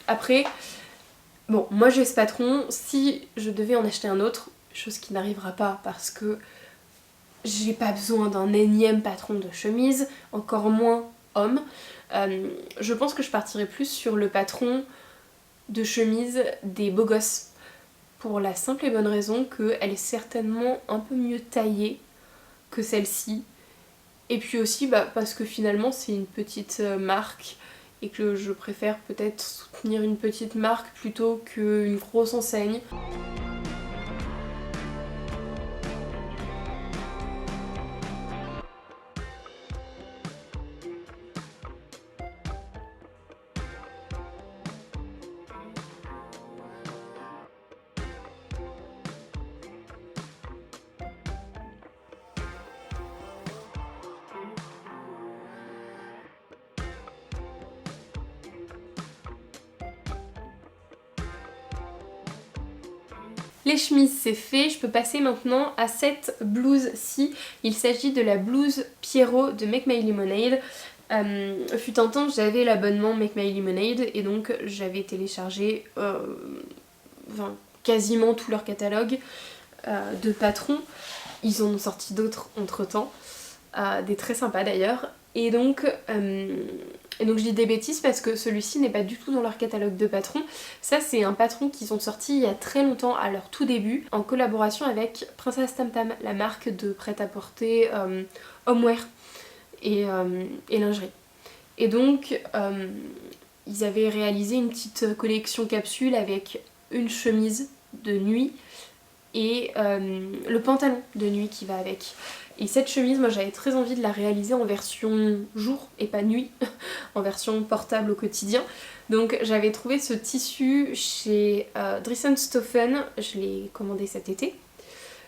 Après bon, moi j'ai ce patron, si je devais en acheter un autre, chose qui n'arrivera pas parce que j'ai pas besoin d'un énième patron de chemise, encore moins homme, je pense que je partirais plus sur le patron de chemise des beaux gosses, pour la simple et bonne raison qu'elle est certainement un peu mieux taillée que celle-ci, et puis aussi parce que finalement c'est une petite marque, et que je préfère peut-être soutenir une petite marque plutôt qu'une grosse enseigne. Les chemises c'est fait, je peux passer maintenant à cette blouse-ci. Il s'agit de la blouse Pierrot de Make My Lemonade. Fut un temps j'avais l'abonnement Make My Lemonade et donc j'avais téléchargé quasiment tout leur catalogue de patrons. Ils en ont sorti d'autres entre temps, des très sympas d'ailleurs. Et donc je dis des bêtises parce que celui-ci n'est pas du tout dans leur catalogue de patrons. Ça c'est un patron qu'ils ont sorti il y a très longtemps à leur tout début en collaboration avec Princess Tam Tam, la marque de prêt-à-porter homeware et lingerie. Et donc ils avaient réalisé une petite collection capsule avec une chemise de nuit et le pantalon de nuit qui va avec. Et cette chemise, moi j'avais très envie de la réaliser en version jour et pas nuit, en version portable au quotidien. Donc j'avais trouvé ce tissu chez Dressenstoffen, je l'ai commandé cet été.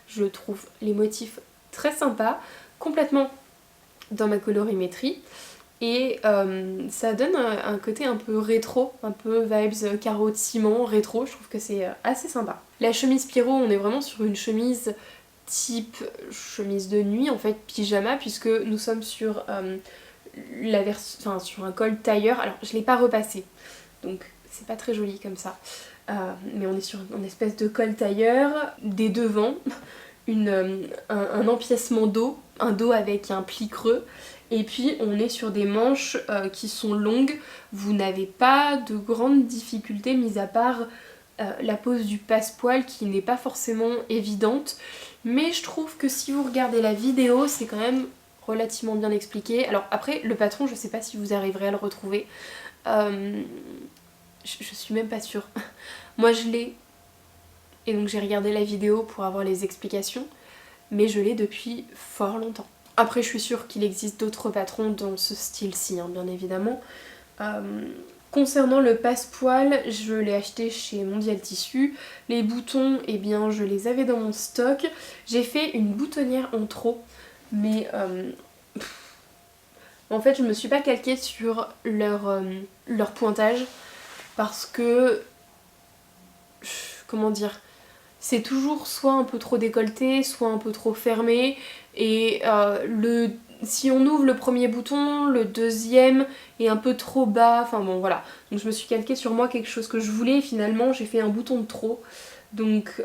Je trouve les motifs très sympas, complètement dans ma colorimétrie. Et ça donne un côté un peu rétro, un peu vibes carreau de ciment, rétro, je trouve que c'est assez sympa. La chemise Pierrot, on est vraiment sur une chemise type chemise de nuit, en fait pyjama, puisque nous sommes sur sur un col tailleur. Alors je l'ai pas repassé, donc c'est pas très joli comme ça. Mais on est sur une espèce de col tailleur, des devants, un empiècement dos, un dos avec un pli creux. Et puis on est sur des manches qui sont longues, vous n'avez pas de grandes difficultés mis à part la pose du passepoil qui n'est pas forcément évidente. Mais je trouve que si vous regardez la vidéo, c'est quand même relativement bien expliqué. Alors après, le patron, je sais pas si vous arriverez à le retrouver. Je suis même pas sûre. Moi je l'ai, et donc j'ai regardé la vidéo pour avoir les explications, mais je l'ai depuis fort longtemps. Après je suis sûre qu'il existe d'autres patrons dans ce style-ci, hein, bien évidemment. Concernant le passepoil, je l'ai acheté chez Mondial Tissu. Les boutons, eh bien je les avais dans mon stock. J'ai fait une boutonnière en trop, mais en fait je me suis pas calquée sur leur pointage parce que, comment dire, c'est toujours soit un peu trop décolleté, soit un peu trop fermé, et si on ouvre le premier bouton, le deuxième est un peu trop bas, enfin bon voilà. Donc je me suis calquée sur moi quelque chose que je voulais et finalement j'ai fait un bouton de trop. Donc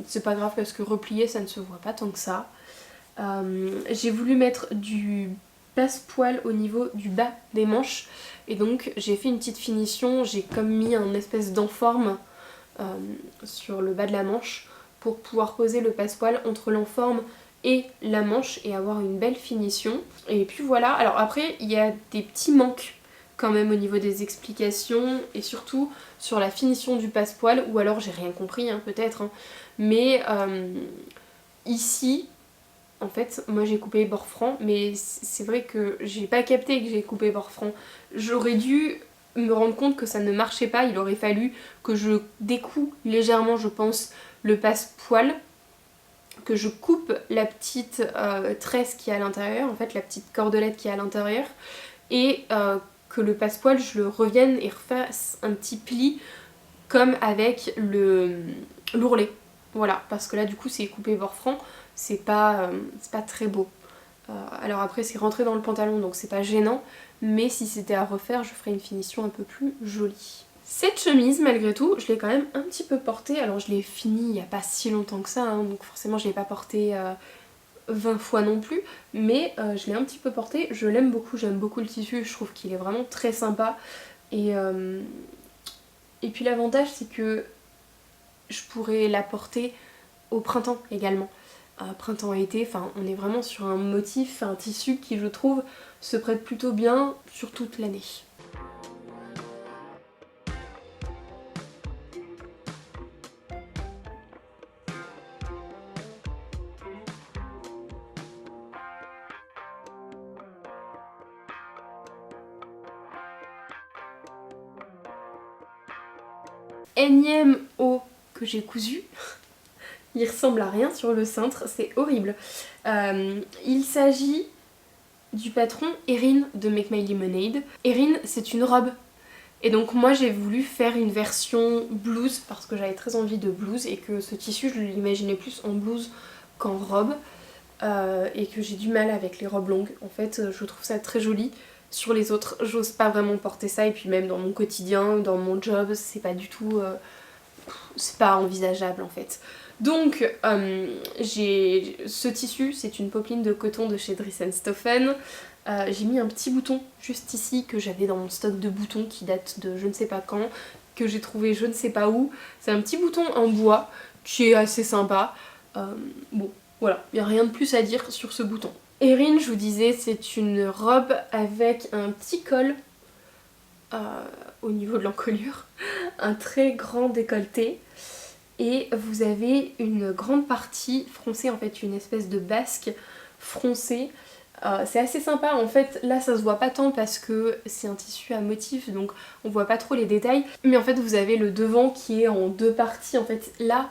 c'est pas grave parce que replié ça ne se voit pas tant que ça. J'ai voulu mettre du passepoil au niveau du bas des manches et donc j'ai fait une petite finition, j'ai comme mis un espèce d'enforme sur le bas de la manche pour pouvoir poser le passepoil entre l'enforme et la manche et avoir une belle finition. Et puis voilà, alors après il y a des petits manques quand même au niveau des explications et surtout sur la finition du passepoil, ou alors j'ai rien compris hein, peut-être, hein. Mais ici en fait moi j'ai coupé bord franc, mais c'est vrai que j'ai pas capté que j'ai coupé bord franc. J'aurais dû me rendre compte que ça ne marchait pas, il aurait fallu que je découpe légèrement je pense le passepoil, que je coupe la petite tresse qui est à l'intérieur, en fait la petite cordelette qui est à l'intérieur, et que le passepoil je le revienne et refasse un petit pli comme avec l'ourlet. Voilà, parce que là du coup c'est coupé bord franc, c'est pas très beau. Alors après c'est rentré dans le pantalon donc c'est pas gênant, mais si c'était à refaire je ferais une finition un peu plus jolie. Cette chemise malgré tout je l'ai quand même un petit peu portée, alors je l'ai finie il n'y a pas si longtemps que ça hein, donc forcément je l'ai pas portée 20 fois non plus, mais je l'ai un petit peu portée, je l'aime beaucoup, j'aime beaucoup le tissu, je trouve qu'il est vraiment très sympa et puis l'avantage c'est que je pourrais la porter au printemps également. Printemps-été, enfin on est vraiment sur un motif, un tissu qui je trouve se prête plutôt bien sur toute l'année. Énième haut que j'ai cousu. Il ressemble à rien sur le cintre, c'est horrible. Il s'agit du patron Erin de Make My Lemonade. Erin, c'est une robe. Et donc moi j'ai voulu faire une version blouse parce que j'avais très envie de blouse et que ce tissu je l'imaginais plus en blouse qu'en robe. Et que j'ai du mal avec les robes longues. En fait je trouve ça très joli. Sur les autres j'ose pas vraiment porter ça et puis même dans mon quotidien, dans mon job, c'est pas du tout... c'est pas envisageable en fait. Donc j'ai ce tissu, c'est une popeline de coton de chez Dries & Stoffen. J'ai mis un petit bouton juste ici que j'avais dans mon stock de boutons qui date de je ne sais pas quand, que j'ai trouvé je ne sais pas où. C'est un petit bouton en bois qui est assez sympa. Bon voilà, il n'y a rien de plus à dire sur ce bouton. Erin, je vous disais, c'est une robe avec un petit col au niveau de l'encolure, un très grand décolleté. Et vous avez une grande partie froncée, en fait une espèce de basque froncée. C'est assez sympa, en fait là ça se voit pas tant parce que c'est un tissu à motif donc on voit pas trop les détails. Mais en fait vous avez le devant qui est en deux parties, en fait là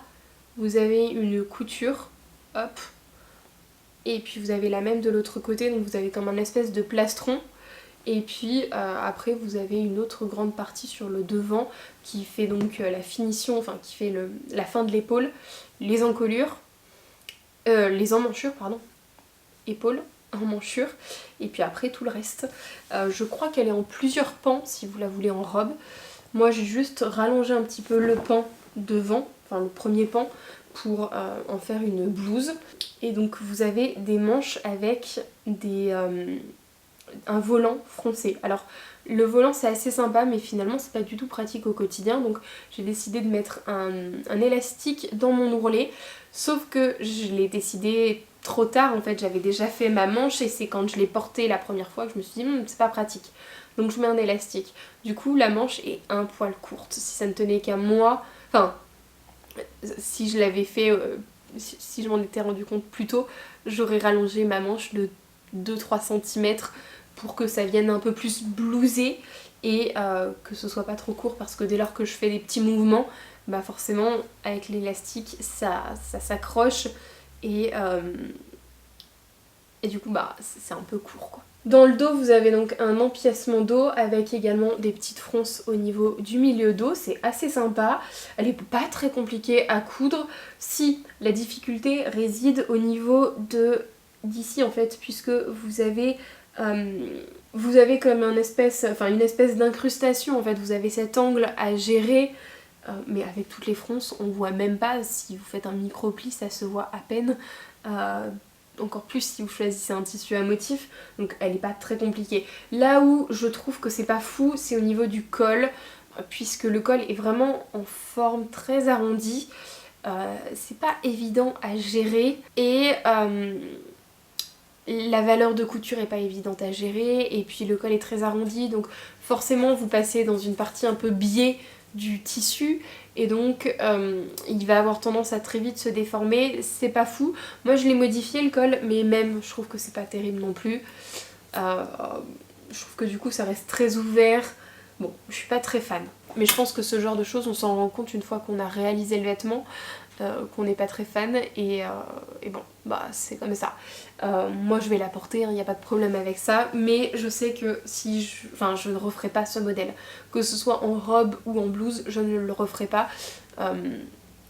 vous avez une couture, hop, et puis vous avez la même de l'autre côté, donc vous avez comme un espèce de plastron. Et puis après vous avez une autre grande partie sur le devant qui fait donc la finition, enfin qui fait la fin de l'épaule, les encolures, les emmanchures pardon, épaules, emmanchures, et puis après tout le reste. Je crois qu'elle est en plusieurs pans si vous la voulez en robe. Moi j'ai juste rallongé un petit peu le pan devant, enfin le premier pan, pour en faire une blouse. Et donc vous avez des manches avec un volant froncé. Alors le volant c'est assez sympa mais finalement c'est pas du tout pratique au quotidien, donc j'ai décidé de mettre un élastique dans mon ourlet, sauf que je l'ai décidé trop tard en fait, j'avais déjà fait ma manche et c'est quand je l'ai portée la première fois que je me suis dit c'est pas pratique, donc je mets un élastique. Du coup la manche est un poil courte, si ça ne tenait qu'à moi, enfin si je l'avais fait, si je m'en étais rendu compte plus tôt, j'aurais rallongé ma manche de 2-3 cm pour que ça vienne un peu plus blousé et que ce soit pas trop court, parce que dès lors que je fais des petits mouvements, bah forcément avec l'élastique ça s'accroche et du coup bah c'est un peu court quoi. Dans le dos vous avez donc un empiècement dos avec également des petites fronces au niveau du milieu dos, c'est assez sympa, elle est pas très compliquée à coudre, si la difficulté réside au niveau d'ici en fait, puisque vous avez comme une espèce d'incrustation en fait, vous avez cet angle à gérer, mais avec toutes les fronces on voit même pas, si vous faites un micro pli ça se voit à peine, encore plus si vous choisissez un tissu à motif, donc elle est pas très compliquée. Là où je trouve que c'est pas fou, c'est au niveau du col, puisque le col est vraiment en forme très arrondie, c'est pas évident à gérer et la valeur de couture est pas évidente à gérer, et puis le col est très arrondi, donc forcément vous passez dans une partie un peu biais du tissu et donc il va avoir tendance à très vite se déformer, c'est pas fou. Moi je l'ai modifié le col, mais même je trouve que c'est pas terrible non plus. Je trouve que du coup ça reste très ouvert. Bon, je suis pas très fan, mais je pense que ce genre de choses on s'en rend compte une fois qu'on a réalisé le vêtement, qu'on n'est pas très fan et bon bah c'est comme ça. Moi je vais la porter, il n'y a pas de problème avec ça, mais je sais que si je ne referai pas ce modèle, que ce soit en robe ou en blouse, je ne le referai pas.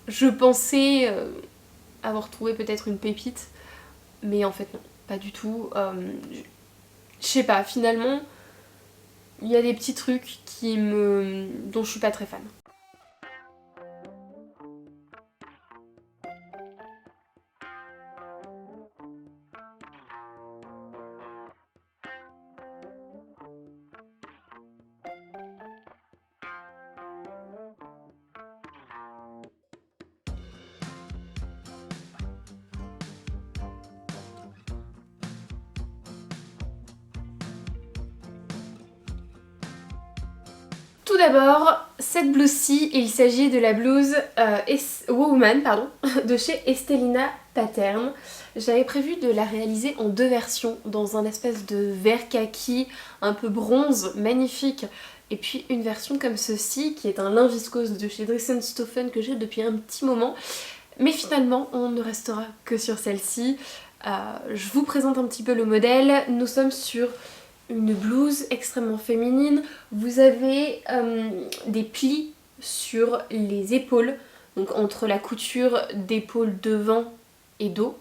Je pensais avoir trouvé peut-être une pépite, mais en fait non, pas du tout. Je sais pas, finalement il y a des petits trucs dont je suis pas très fan. Tout d'abord, cette blouse-ci, il s'agit de la blouse Woman de chez Estelina Pattern. J'avais prévu de la réaliser en deux versions, dans un espèce de vert kaki, un peu bronze, magnifique, et puis une version comme ceci, qui est un lin viscose de chez Dries & Stoffen que j'ai depuis un petit moment. Mais finalement, on ne restera que sur celle-ci. Je vous présente un petit peu le modèle. Nous sommes sur une blouse extrêmement féminine. Vous avez des plis sur les épaules, donc entre la couture d'épaule devant et dos.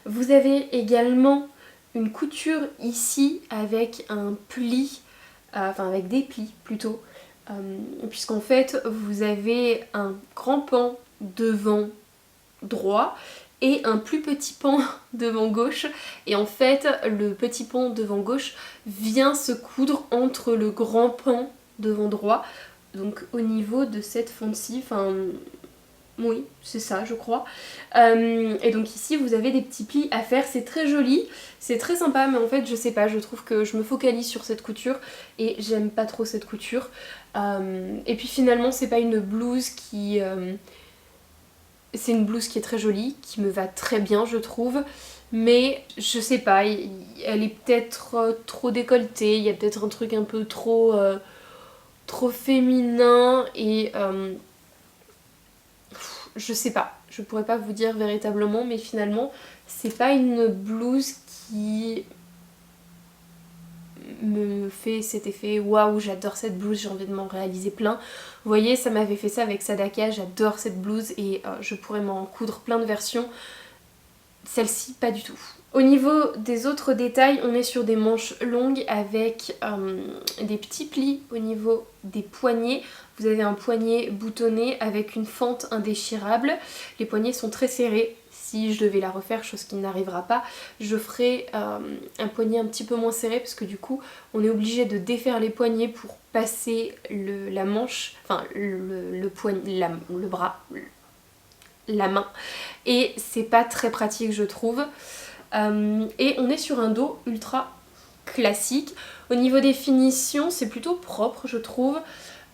Vous avez également une couture ici avec un pli, enfin avec des plis plutôt, puisqu'en fait vous avez un grand pan devant droit et un plus petit pan devant gauche, et en fait le petit pan devant gauche vient se coudre entre le grand pan devant droit, donc au niveau de cette fente-ci, enfin oui c'est ça je crois, et donc ici vous avez des petits plis à faire, c'est très joli, c'est très sympa, mais en fait je sais pas, je trouve que je me focalise sur cette couture et j'aime pas trop cette couture, et puis finalement c'est pas une blouse qui... c'est une blouse qui est très jolie, qui me va très bien je trouve, mais je sais pas, elle est peut-être trop décolletée, il y a peut-être un truc un peu trop, trop féminin et je sais pas, je pourrais pas vous dire véritablement, mais finalement c'est pas une blouse qui me fait cet effet waouh j'adore cette blouse, j'ai envie de m'en réaliser plein. Vous voyez, ça m'avait fait ça avec Sadaka, j'adore cette blouse et je pourrais m'en coudre plein de versions. Celle-ci pas du tout. Au niveau des autres détails, on est sur des manches longues avec des petits plis au niveau des poignets. Vous avez un poignet boutonné avec une fente indéchirable. Les poignets sont très serrés. Si je devais la refaire, chose qui n'arrivera pas, je ferai un poignet un petit peu moins serré parce que du coup on est obligé de défaire les poignets pour passer la manche, enfin le bras, la main, et c'est pas très pratique je trouve. Et on est sur un dos ultra classique. Au niveau des finitions c'est plutôt propre je trouve,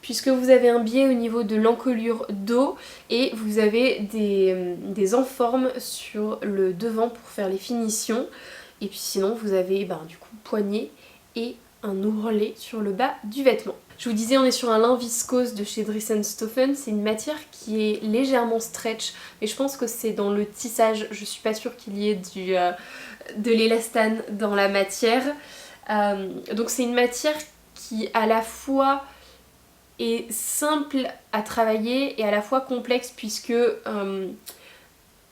puisque vous avez un biais au niveau de l'encolure dos et vous avez des enformes sur le devant pour faire les finitions. Et puis sinon vous avez du coup poignet et un ourlet sur le bas du vêtement. Je vous disais, on est sur un lin viscose de chez Dries & Stoffen, c'est une matière qui est légèrement stretch, mais je pense que c'est dans le tissage, je suis pas sûre qu'il y ait de l'élastane dans la matière. Donc c'est une matière qui à la fois est simple à travailler et à la fois complexe puisque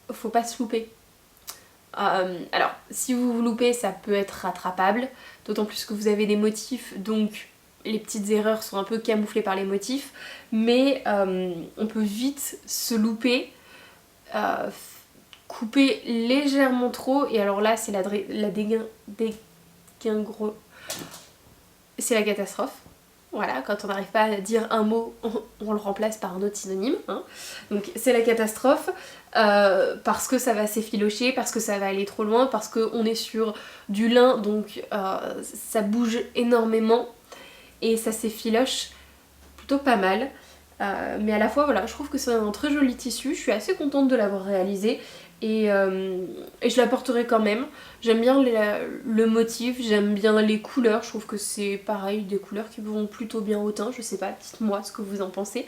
faut pas se louper. Alors si vous vous loupez ça peut être rattrapable, d'autant plus que vous avez des motifs, donc les petites erreurs sont un peu camouflées par les motifs, mais on peut vite se louper, couper légèrement trop, et alors là c'est c'est la catastrophe. Voilà, quand on n'arrive pas à dire un mot, on le remplace par un autre synonyme. Hein. Donc c'est la catastrophe, parce que ça va s'effilocher, parce que ça va aller trop loin, parce qu'on est sur du lin, donc ça bouge énormément et ça s'effiloche plutôt pas mal. Mais à la fois, voilà, je trouve que c'est un très joli tissu, je suis assez contente de l'avoir réalisé. Et je la porterai quand même. J'aime bien le motif, j'aime bien les couleurs, je trouve que c'est pareil, des couleurs qui vont plutôt bien au teint, je sais pas, dites-moi ce que vous en pensez.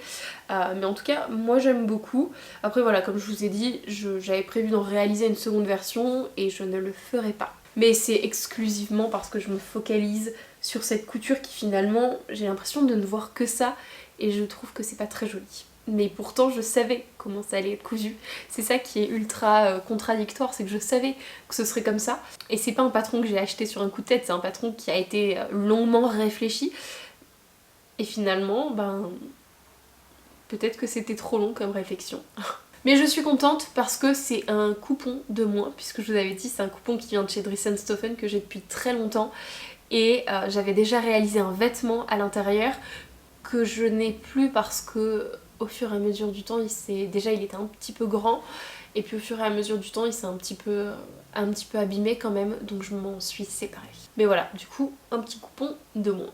Mais en tout cas, moi j'aime beaucoup. Après voilà, comme je vous ai dit, j'avais prévu d'en réaliser une seconde version et je ne le ferai pas. Mais c'est exclusivement parce que je me focalise sur cette couture qui finalement, j'ai l'impression de ne voir que ça et je trouve que c'est pas très joli. Mais pourtant je savais comment ça allait être cousu. C'est ça qui est ultra contradictoire, c'est que je savais que ce serait comme ça. Et c'est pas un patron que j'ai acheté sur un coup de tête, c'est un patron qui a été longuement réfléchi. Et finalement, peut-être que c'était trop long comme réflexion. Mais je suis contente parce que c'est un coupon de moins, puisque je vous avais dit c'est un coupon qui vient de chez Dries & Stoffen que j'ai depuis très longtemps. Et j'avais déjà réalisé un vêtement à l'intérieur que je n'ai plus parce que au fur et à mesure du temps, déjà il était un petit peu grand, et puis au fur et à mesure du temps il s'est un petit peu abîmé quand même, donc je m'en suis séparée. Mais voilà, du coup un petit coupon de moins.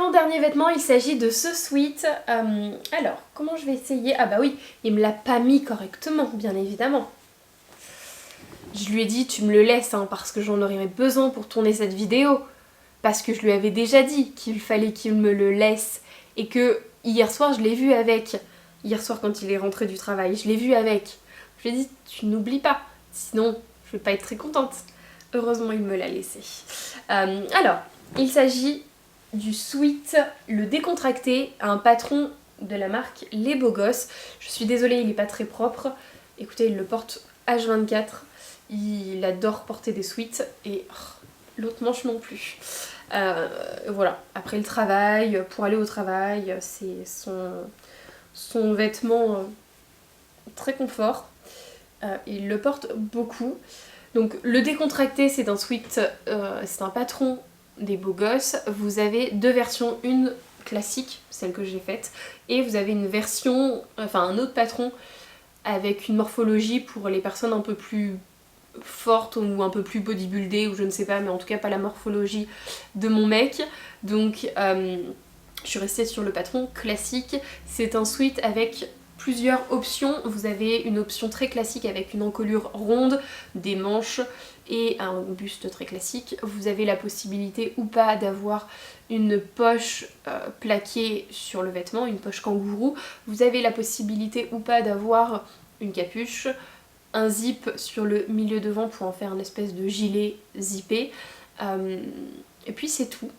avant-dernier vêtement, il s'agit de ce sweat. Alors, comment je vais essayer? Ah bah oui, il me l'a pas mis correctement, bien évidemment. Je lui ai dit, tu me le laisses, hein, parce que j'en aurais besoin pour tourner cette vidéo. Parce que je lui avais déjà dit qu'il fallait qu'il me le laisse. Et que hier soir, je l'ai vu avec. Hier soir, quand il est rentré du travail, je l'ai vu avec. Je lui ai dit, tu n'oublies pas. Sinon, je vais pas être très contente. Heureusement, il me l'a laissé. Alors, il s'agit du sweat Le Décontracté, un patron de la marque Les Beaux Gosses. Je suis désolée, il n'est pas très propre. Écoutez, il le porte H24. Il adore porter des sweats et l'autre manche non plus. Voilà, après le travail, pour aller au travail, c'est son vêtement très confort. Il le porte beaucoup. Donc le Décontracté, c'est un sweat, c'est un patron des Beaux Gosses. Vous avez deux versions, une classique, celle que j'ai faite, et vous avez une version, enfin un autre patron avec une morphologie pour les personnes un peu plus fortes ou un peu plus bodybuildées ou je ne sais pas, mais en tout cas pas la morphologie de mon mec. Donc je suis restée sur le patron classique. C'est un sweat avec plusieurs options. Vous avez une option très classique avec une encolure ronde, des manches et un buste très classique. Vous avez la possibilité ou pas d'avoir une poche plaquée sur le vêtement, une poche kangourou. Vous avez la possibilité ou pas d'avoir une capuche, un zip sur le milieu devant pour en faire une espèce de gilet zippé. Et puis c'est tout.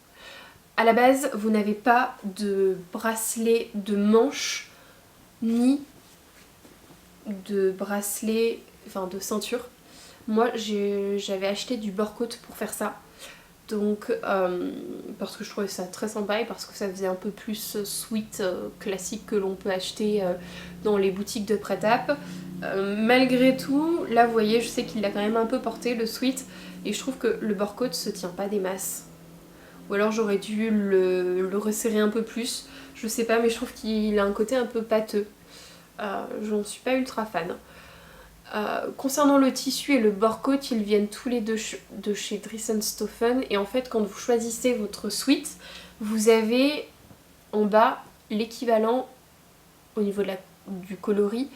À la base, vous n'avez pas de bracelet de manche ni de bracelet, enfin de ceinture. Moi j'avais acheté du Borcoat pour faire ça. Donc parce que je trouvais ça très sympa et parce que ça faisait un peu plus sweat classique que l'on peut acheter dans les boutiques de prêt-à-porter. Malgré tout, là vous voyez, je sais qu'il l'a quand même un peu porté le sweat et je trouve que le Borcoat se tient pas des masses. Ou alors j'aurais dû le resserrer un peu plus, je sais pas, mais je trouve qu'il a un côté un peu pâteux. J'en suis pas ultra fan. Concernant le tissu et le Borcoat, ils viennent tous les deux de chez Dressenstoffen et en fait quand vous choisissez votre sweat, vous avez en bas l'équivalent au niveau du coloris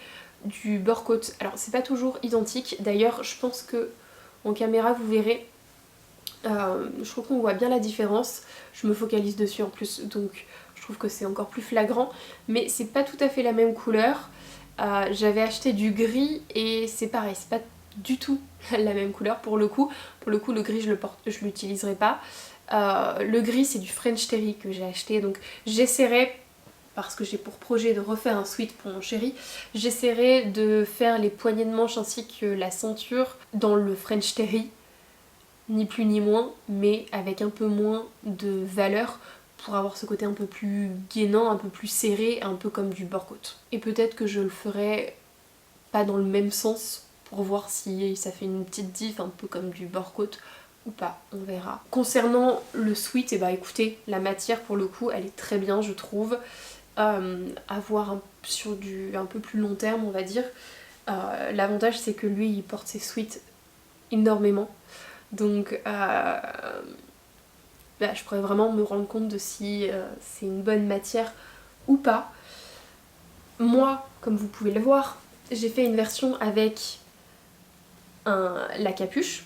du Borcoat. Alors c'est pas toujours identique, d'ailleurs je pense que en caméra vous verrez, je trouve qu'on voit bien la différence, je me focalise dessus en plus donc je trouve que c'est encore plus flagrant, mais c'est pas tout à fait la même couleur. J'avais acheté du gris et c'est pareil, c'est pas du tout la même couleur pour le coup. Pour le coup le gris je l'utiliserai pas. Le gris c'est du French Terry que j'ai acheté, donc j'essaierai, parce que j'ai pour projet de refaire un sweat pour mon chéri, j'essaierai de faire les poignées de manche ainsi que la ceinture dans le French Terry, ni plus ni moins, mais avec un peu moins de valeur pour avoir ce côté un peu plus gainant, un peu plus serré, un peu comme du Borcoat. Et peut-être que je le ferai pas dans le même sens pour voir si ça fait une petite diff un peu comme du Borcoat ou pas, on verra. Concernant le sweat, et bah écoutez, la matière pour le coup elle est très bien je trouve. À voir sur du un peu plus long terme on va dire. L'avantage c'est que lui il porte ses sweats énormément. Donc je pourrais vraiment me rendre compte de si c'est une bonne matière ou pas. Moi, comme vous pouvez le voir, j'ai fait une version avec la capuche,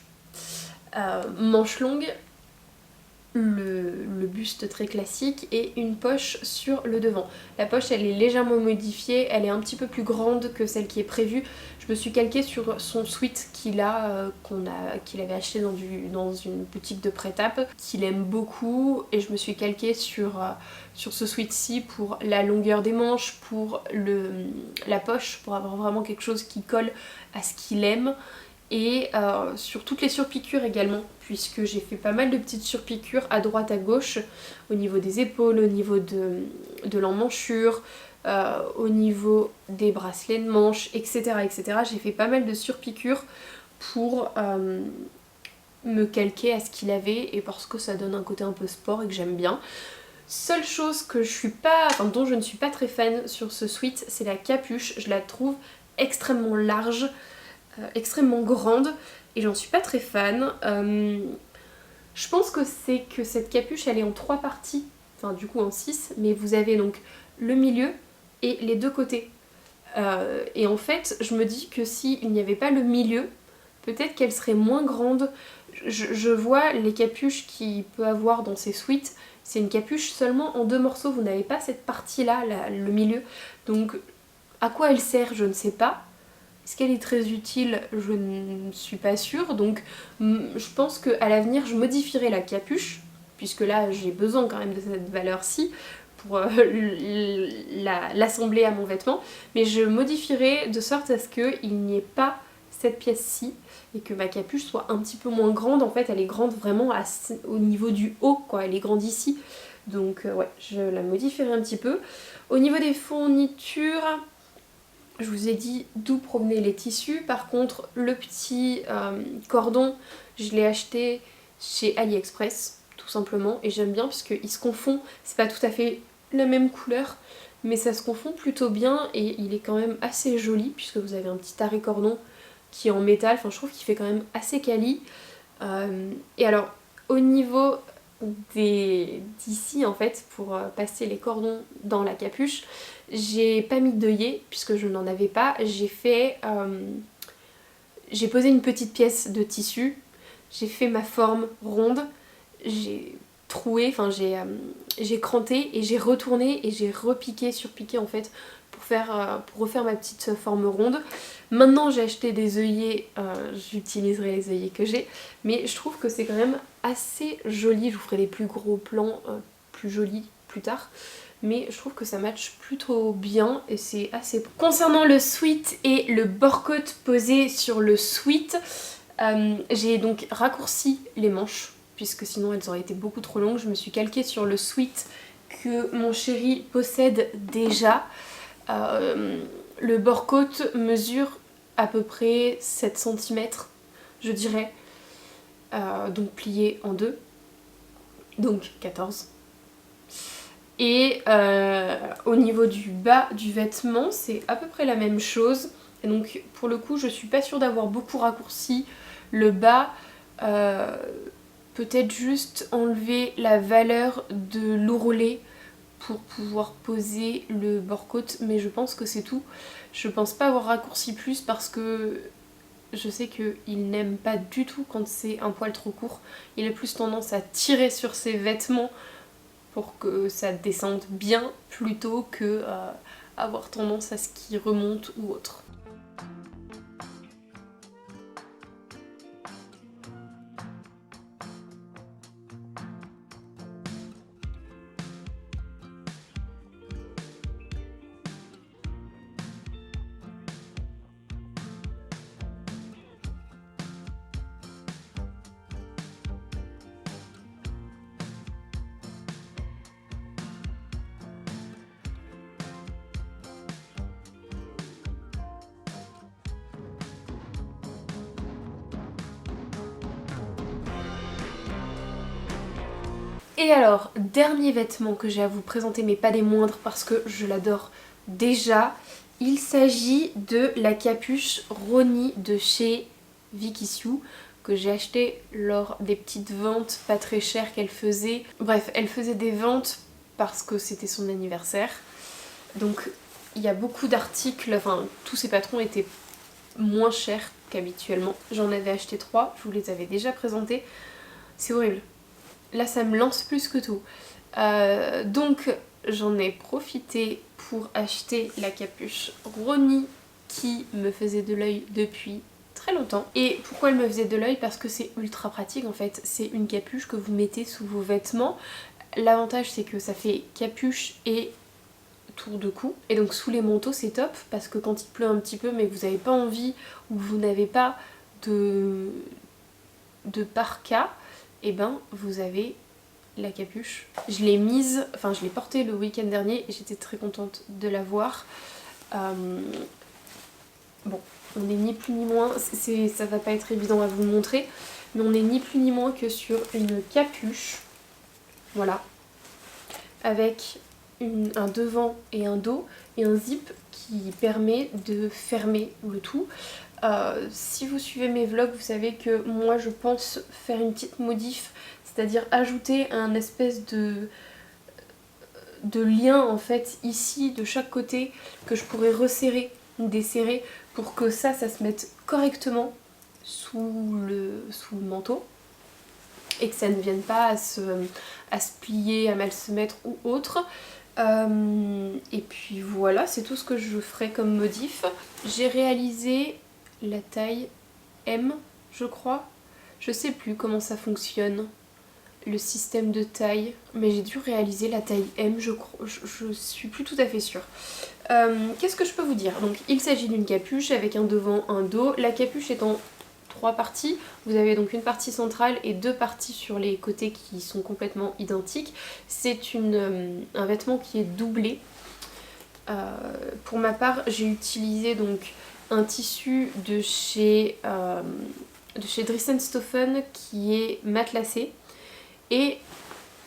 manche longue, le buste très classique et une poche sur le devant. La poche elle est légèrement modifiée, elle est un petit peu plus grande que celle qui est prévue. Je me suis calquée sur son sweat qu'il avait acheté dans une boutique de prêt-à-porter, qu'il aime beaucoup, et je me suis calquée sur ce sweat-ci pour la longueur des manches, pour la poche, pour avoir vraiment quelque chose qui colle à ce qu'il aime. Et sur toutes les surpiqûres également, puisque j'ai fait pas mal de petites surpiqûres à droite à gauche, au niveau des épaules, au niveau de l'emmanchure, au niveau des bracelets de manche, etc. etc. J'ai fait pas mal de surpiqûres pour me calquer à ce qu'il avait et parce que ça donne un côté un peu sport et que j'aime bien. Seule chose que dont je ne suis pas très fan sur ce sweat, c'est la capuche. Je la trouve extrêmement large, extrêmement grande et j'en suis pas très fan. Je pense que c'est que cette capuche elle est en 3 parties. enfin du coup en 6, mais vous avez donc le milieu et les deux côtés. Et en fait, je me dis que s'il n'y avait pas le milieu, peut-être qu'elle serait moins grande. Je vois les capuches qu'il peut avoir dans ces suites, c'est une capuche seulement en 2 morceaux, vous n'avez pas cette partie-là, le milieu. Donc à quoi elle sert, je ne sais pas. Est-ce qu'elle est très utile? Je ne suis pas sûre. Donc je pense qu'à l'avenir, je modifierai la capuche, puisque là j'ai besoin quand même de cette valeur-ci pour l'assembler à mon vêtement. Mais je modifierai de sorte à ce qu'il n'y ait pas cette pièce-ci et que ma capuche soit un petit peu moins grande. En fait, elle est grande vraiment au niveau du haut, quoi. Elle est grande ici. Donc ouais, je la modifierai un petit peu. Au niveau des fournitures, je vous ai dit d'où provenaient les tissus. Par contre, le petit cordon, je l'ai acheté chez AliExpress, tout simplement. Et j'aime bien puisqu'il se confond. C'est pas tout à fait la même couleur, mais ça se confond plutôt bien. Et il est quand même assez joli puisque vous avez un petit arrêt cordon qui est en métal. Enfin, je trouve qu'il fait quand même assez quali. Et alors, au niveau d'ici en fait, pour passer les cordons dans la capuche, j'ai pas mis d'œillet puisque je n'en avais pas. J'ai posé une petite pièce de tissu, j'ai fait ma forme ronde, j'ai troué, enfin j'ai cranté et j'ai retourné et j'ai repiqué, surpiqué en fait pour refaire ma petite forme ronde. Maintenant j'ai acheté des œillets, j'utiliserai les œillets que j'ai, mais je trouve que c'est quand même assez joli. Je vous ferai des plus gros plans plus jolis plus tard. Mais je trouve que ça match plutôt bien et c'est assez bon. Concernant le sweat et le bord-côte posé sur le sweat, j'ai donc raccourci les manches puisque sinon elles auraient été beaucoup trop longues. Je me suis calquée sur le sweat que mon chéri possède déjà. Le bord-côte mesure à peu près 7 cm, je dirais, donc plié en 2, donc 14. Et au niveau du bas du vêtement, c'est à peu près la même chose. Et donc pour le coup, je suis pas sûre d'avoir beaucoup raccourci le bas. Peut-être juste enlever la valeur de l'ourlet pour pouvoir poser le bord-côte, mais je pense que c'est tout. Je pense pas avoir raccourci plus parce que je sais qu'il n'aime pas du tout quand c'est un poil trop court. Il a plus tendance à tirer sur ses vêtements pour que ça descende bien plutôt que avoir tendance à ce qu'il remonte ou autre. Et alors, dernier vêtement que j'ai à vous présenter, mais pas des moindres parce que je l'adore déjà, il s'agit de la capuche Roni de chez Vicky Sue que j'ai acheté lors des petites ventes pas très chères qu'elle faisait. Bref, elle faisait des ventes parce que c'était son anniversaire. Donc il y a beaucoup d'articles, enfin tous ces patrons étaient moins chers qu'habituellement. J'en avais acheté 3, je vous les avais déjà présentés. C'est horrible. Là ça me lance plus que tout. Donc j'en ai profité pour acheter la capuche Roni qui me faisait de l'œil depuis très longtemps. Et pourquoi elle me faisait de l'œil? Parce que c'est ultra pratique en fait. C'est une capuche que vous mettez sous vos vêtements. L'avantage c'est que ça fait capuche et tour de cou. Et donc sous les manteaux c'est top parce que quand il pleut un petit peu mais que vous n'avez pas envie ou vous n'avez pas de parka, et ben vous avez la capuche. Je l'ai mise, enfin je l'ai portée le week-end dernier et j'étais très contente de la voir. Bon, on n'est ni plus ni moins, ça va pas être évident à vous montrer, mais on n'est ni plus ni moins que sur une capuche, voilà, avec un devant et un dos et un zip qui permet de fermer le tout. Si vous suivez mes vlogs, vous savez que moi je pense faire une petite modif, c'est-à-dire ajouter un espèce de de liens en fait ici de chaque côté que je pourrais resserrer ou desserrer pour que ça se mette correctement sous le manteau et que ça ne vienne pas à se plier, à mal se mettre ou autre. Et puis voilà, c'est tout ce que je ferai comme modif. J'ai réalisé la taille M, je crois. Je sais plus comment ça fonctionne, le système de taille, mais j'ai dû réaliser la taille M, je suis plus tout à fait sûre. Qu'est-ce que je peux vous dire? Donc il s'agit d'une capuche avec un devant, un dos. La capuche est en 3 parties. Vous avez donc une partie centrale et 2 parties sur les côtés qui sont complètement identiques. C'est un vêtement qui est doublé. Pour ma part, j'ai utilisé donc un tissu de chez Dressenstoffen qui est matelassé. Et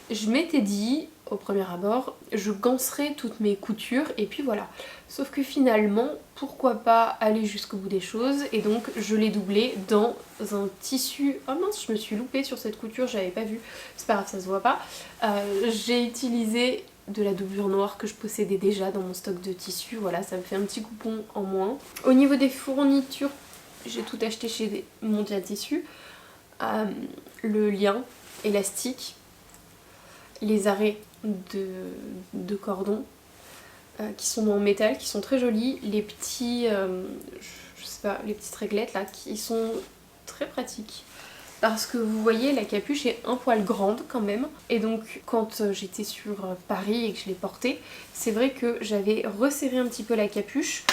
je m'étais dit, au premier abord, je ganserai toutes mes coutures et puis voilà. Sauf que finalement, pourquoi pas aller jusqu'au bout des choses, et donc je l'ai doublé dans un tissu... Oh mince, je me suis loupée sur cette couture, j'avais pas vu, c'est pas grave, ça se voit pas. J'ai utilisé de la doublure noire que je possédais déjà dans mon stock de tissus, voilà, ça me fait un petit coupon en moins. Au niveau des fournitures, j'ai tout acheté chez Mondial Tissu. Le lien élastique, les arrêts de cordon qui sont en métal, qui sont très jolis, les petits, je sais pas, les petites réglettes là, qui sont très pratiques. Parce que vous voyez, la capuche est un poil grande quand même. Et donc quand j'étais sur Paris et que je l'ai portée, c'est vrai que j'avais resserré un petit peu la capuche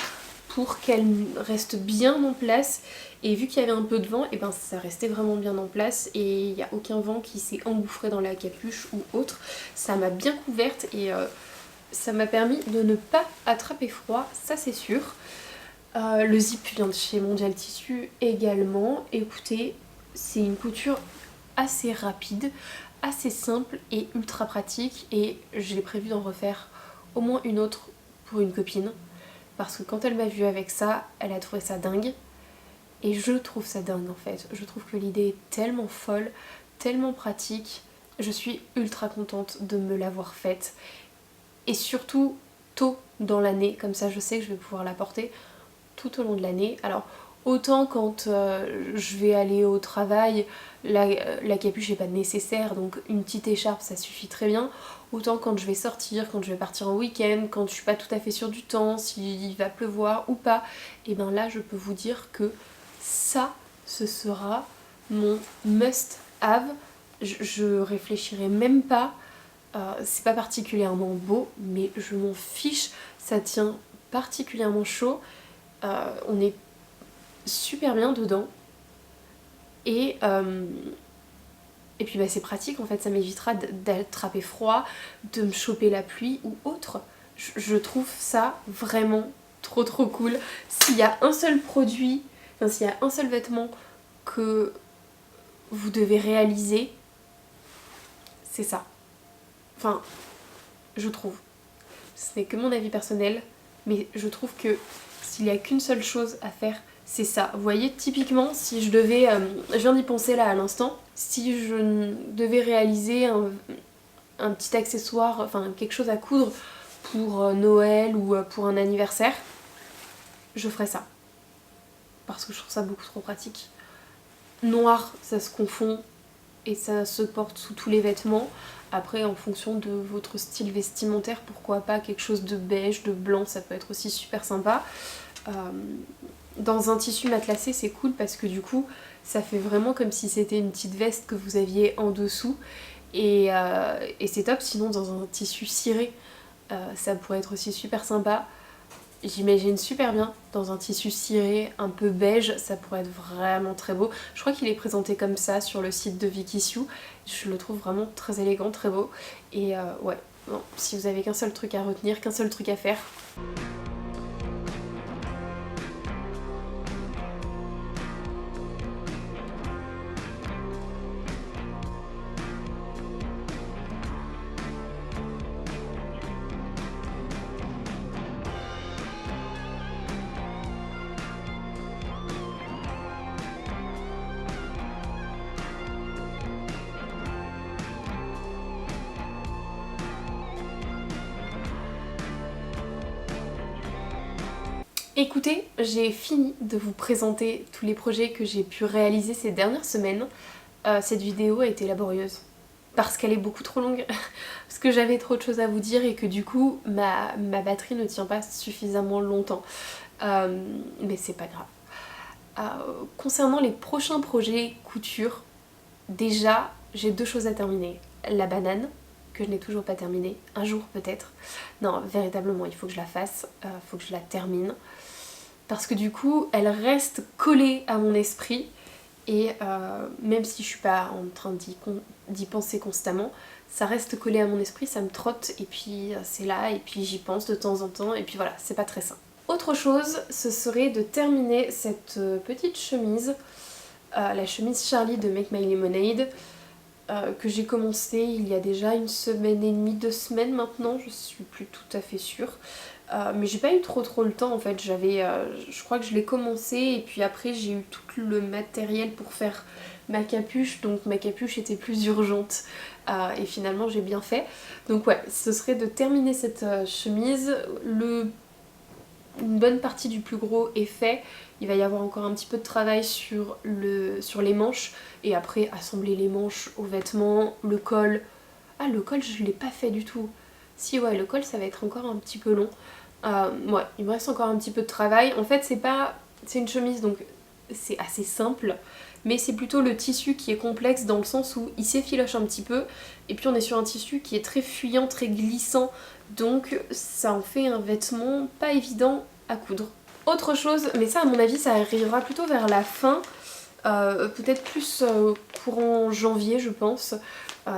pour qu'elle reste bien en place. Et vu qu'il y avait un peu de vent, et ben ça restait vraiment bien en place et il n'y a aucun vent qui s'est engouffré dans la capuche ou autre. Ça m'a bien couverte et ça m'a permis de ne pas attraper froid, ça c'est sûr. Le zip vient de chez Mondial Tissu également. Écoutez, c'est une couture assez rapide, assez simple et ultra pratique, et j'ai prévu d'en refaire au moins une autre pour une copine. Parce que quand elle m'a vue avec ça, elle a trouvé ça dingue. Et je trouve ça dingue en fait. Je trouve que l'idée est tellement folle, tellement pratique. Je suis ultra contente de me l'avoir faite. Et surtout tôt dans l'année, comme ça je sais que je vais pouvoir la porter tout au long de l'année. Alors autant quand je vais aller au travail, la capuche n'est pas nécessaire, donc une petite écharpe ça suffit très bien. Autant quand je vais sortir, quand je vais partir en week-end, quand je suis pas tout à fait sûre du temps, s'il va pleuvoir ou pas, et bien là je peux vous dire que ça, ce sera mon must-have. Je réfléchirai même pas. C'est pas particulièrement beau, mais je m'en fiche. Ça tient particulièrement chaud. On est super bien dedans. Et puis bah, c'est pratique en fait. Ça m'évitera d'attraper froid, de me choper la pluie ou autre. Je trouve ça vraiment trop cool. S'il y a un seul produit, s'il y a un seul vêtement que vous devez réaliser, c'est ça. Enfin, je trouve. Ce n'est que mon avis personnel, mais je trouve que s'il n'y a qu'une seule chose à faire, c'est ça. Vous voyez, typiquement, si je devais... je viens d'y penser là à l'instant. Si je devais réaliser un petit accessoire, enfin quelque chose à coudre pour Noël ou pour un anniversaire, je ferais ça. Parce que je trouve ça beaucoup trop pratique. Noir, ça se confond et ça se porte sous tous les vêtements. Après, en fonction de votre style vestimentaire, pourquoi pas quelque chose de beige, de blanc, ça peut être aussi super sympa. Dans un tissu matelassé, c'est cool parce que du coup, ça fait vraiment comme si c'était une petite veste que vous aviez en dessous. Et c'est top, sinon dans un tissu ciré, ça pourrait être aussi super sympa. J'imagine super bien dans un tissu ciré un peu beige, ça pourrait être vraiment très beau. Je crois qu'il est présenté comme ça sur le site de Vikissue. Je le trouve vraiment très élégant, très beau. Et ouais, bon, si vous avez qu'un seul truc à retenir, qu'un seul truc à faire... Écoutez, j'ai fini de vous présenter tous les projets que j'ai pu réaliser ces dernières semaines. Cette vidéo a été laborieuse parce qu'elle est beaucoup trop longue, parce que j'avais trop de choses à vous dire et que du coup ma batterie ne tient pas suffisamment longtemps. Mais c'est pas grave. Concernant les prochains projets couture, déjà j'ai 2 choses à terminer. La banane, que je n'ai toujours pas terminée, un jour peut-être. Non, véritablement il faut que je la fasse, il faut que je la termine. Parce que du coup elle reste collée à mon esprit et même si je suis pas en train d'y penser constamment, ça reste collé à mon esprit, ça me trotte et puis c'est là et puis j'y pense de temps en temps et puis voilà, c'est pas très sain. Autre chose, ce serait de terminer cette petite chemise, la chemise Charlie de Make My Lemonade, que j'ai commencé il y a déjà 1 semaine et demie, 2 semaines maintenant, je suis plus tout à fait sûre. Mais j'ai pas eu trop le temps en fait, je crois que je l'ai commencé et puis après j'ai eu tout le matériel pour faire ma capuche, donc ma capuche était plus urgente et finalement j'ai bien fait. Donc ouais, ce serait de terminer cette chemise, une bonne partie du plus gros est fait, il va y avoir encore un petit peu de travail sur les manches et après assembler les manches aux vêtements, le col. Ah, le col je l'ai pas fait du tout. Si ouais, le col ça va être encore un petit peu long. Ouais, il me reste encore un petit peu de travail. En fait c'est une chemise donc c'est assez simple, mais c'est plutôt le tissu qui est complexe dans le sens où il s'effiloche un petit peu et puis on est sur un tissu qui est très fuyant, très glissant, donc ça en fait un vêtement pas évident à coudre. Autre chose, mais ça à mon avis ça arrivera plutôt vers la fin, peut-être plus courant janvier je pense.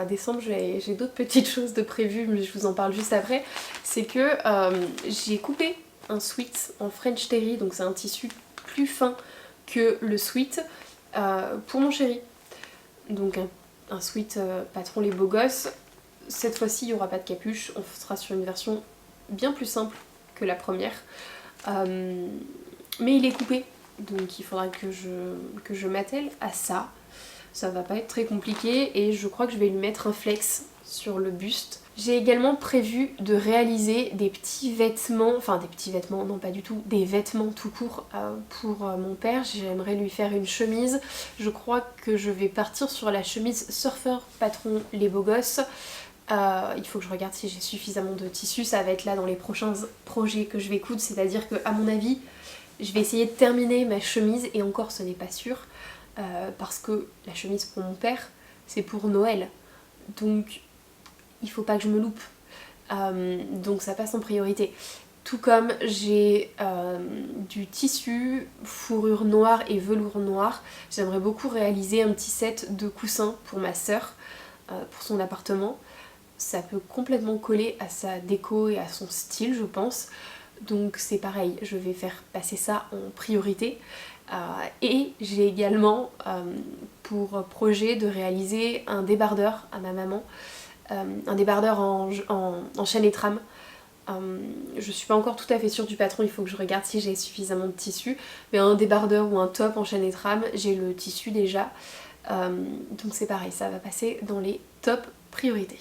Décembre j'ai d'autres petites choses de prévues mais je vous en parle juste après. C'est que j'ai coupé un sweat en French terry, donc c'est un tissu plus fin que le sweat pour mon chéri. Donc un sweat patron les beaux gosses. Cette fois-ci il n'y aura pas de capuche, on sera sur une version bien plus simple que la première. Mais il est coupé, donc il faudra que je m'attelle à ça. Ça va pas être très compliqué et je crois que je vais lui mettre un flex sur le buste. J'ai également prévu de réaliser des petits vêtements, enfin des petits vêtements, non pas du tout, des vêtements tout court pour mon père. J'aimerais lui faire une chemise. Je crois que je vais partir sur la chemise surfeur patron les beaux gosses. Il faut que je regarde si j'ai suffisamment de tissu, ça va être là dans les prochains projets que je vais coudre, c'est-à-dire que à mon avis, je vais essayer de terminer ma chemise et encore ce n'est pas sûr. Parce que la chemise pour mon père c'est pour Noël donc il faut pas que je me loupe, donc ça passe en priorité, tout comme j'ai du tissu fourrure noire et velours noir. J'aimerais beaucoup réaliser un petit set de coussins pour ma sœur pour son appartement. Ça peut complètement coller à sa déco et à son style je pense, donc c'est pareil, je vais faire passer ça en priorité. Et j'ai également pour projet de réaliser un débardeur à ma maman, un débardeur en chaîne et trame. Je suis pas encore tout à fait sûre du patron, il faut que je regarde si j'ai suffisamment de tissu, mais un débardeur ou un top en chaîne et trame, j'ai le tissu déjà, donc c'est pareil, ça va passer dans les top priorités.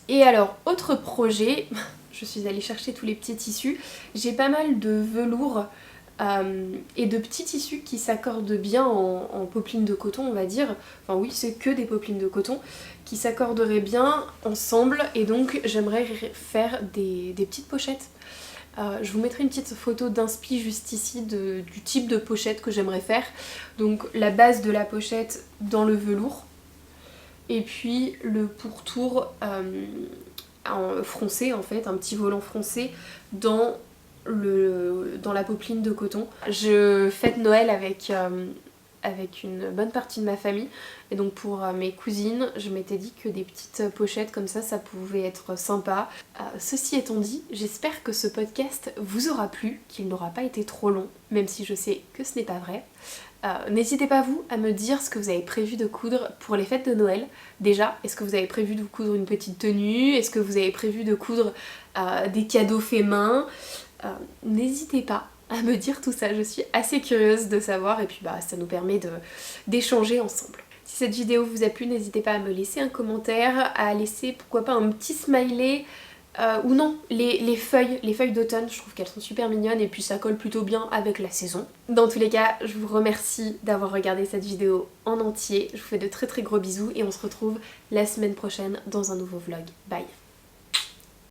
Et alors, autre projet, je suis allée chercher tous les petits tissus, j'ai pas mal de velours et de petits tissus qui s'accordent bien en popeline de coton on va dire, enfin oui c'est que des popelines de coton qui s'accorderaient bien ensemble et donc j'aimerais faire des petites pochettes. Je vous mettrai une petite photo d'inspi juste ici du type de pochette que j'aimerais faire. Donc la base de la pochette dans le velours et puis le pourtour froncé en fait, un petit volant froncé dans la popeline de coton. Je fête Noël avec une bonne partie de ma famille et donc pour mes cousines je m'étais dit que des petites pochettes comme ça pouvait être sympa. Ceci étant dit, j'espère que ce podcast vous aura plu, qu'il n'aura pas été trop long, même si je sais que ce n'est pas vrai. N'hésitez pas vous à me dire ce que vous avez prévu de coudre pour les fêtes de Noël. Déjà, est-ce que vous avez prévu de vous coudre une petite tenue? Est-ce que vous avez prévu de coudre des cadeaux faits main? N'hésitez pas à me dire tout ça, je suis assez curieuse de savoir et puis ça nous permet d'échanger ensemble. Si cette vidéo vous a plu, n'hésitez pas à me laisser un commentaire, à laisser pourquoi pas un petit smiley ou non, les feuilles d'automne, je trouve qu'elles sont super mignonnes et puis ça colle plutôt bien avec la saison. Dans tous les cas, je vous remercie d'avoir regardé cette vidéo en entier. Je vous fais de très très gros bisous et on se retrouve la semaine prochaine dans un nouveau vlog. Bye!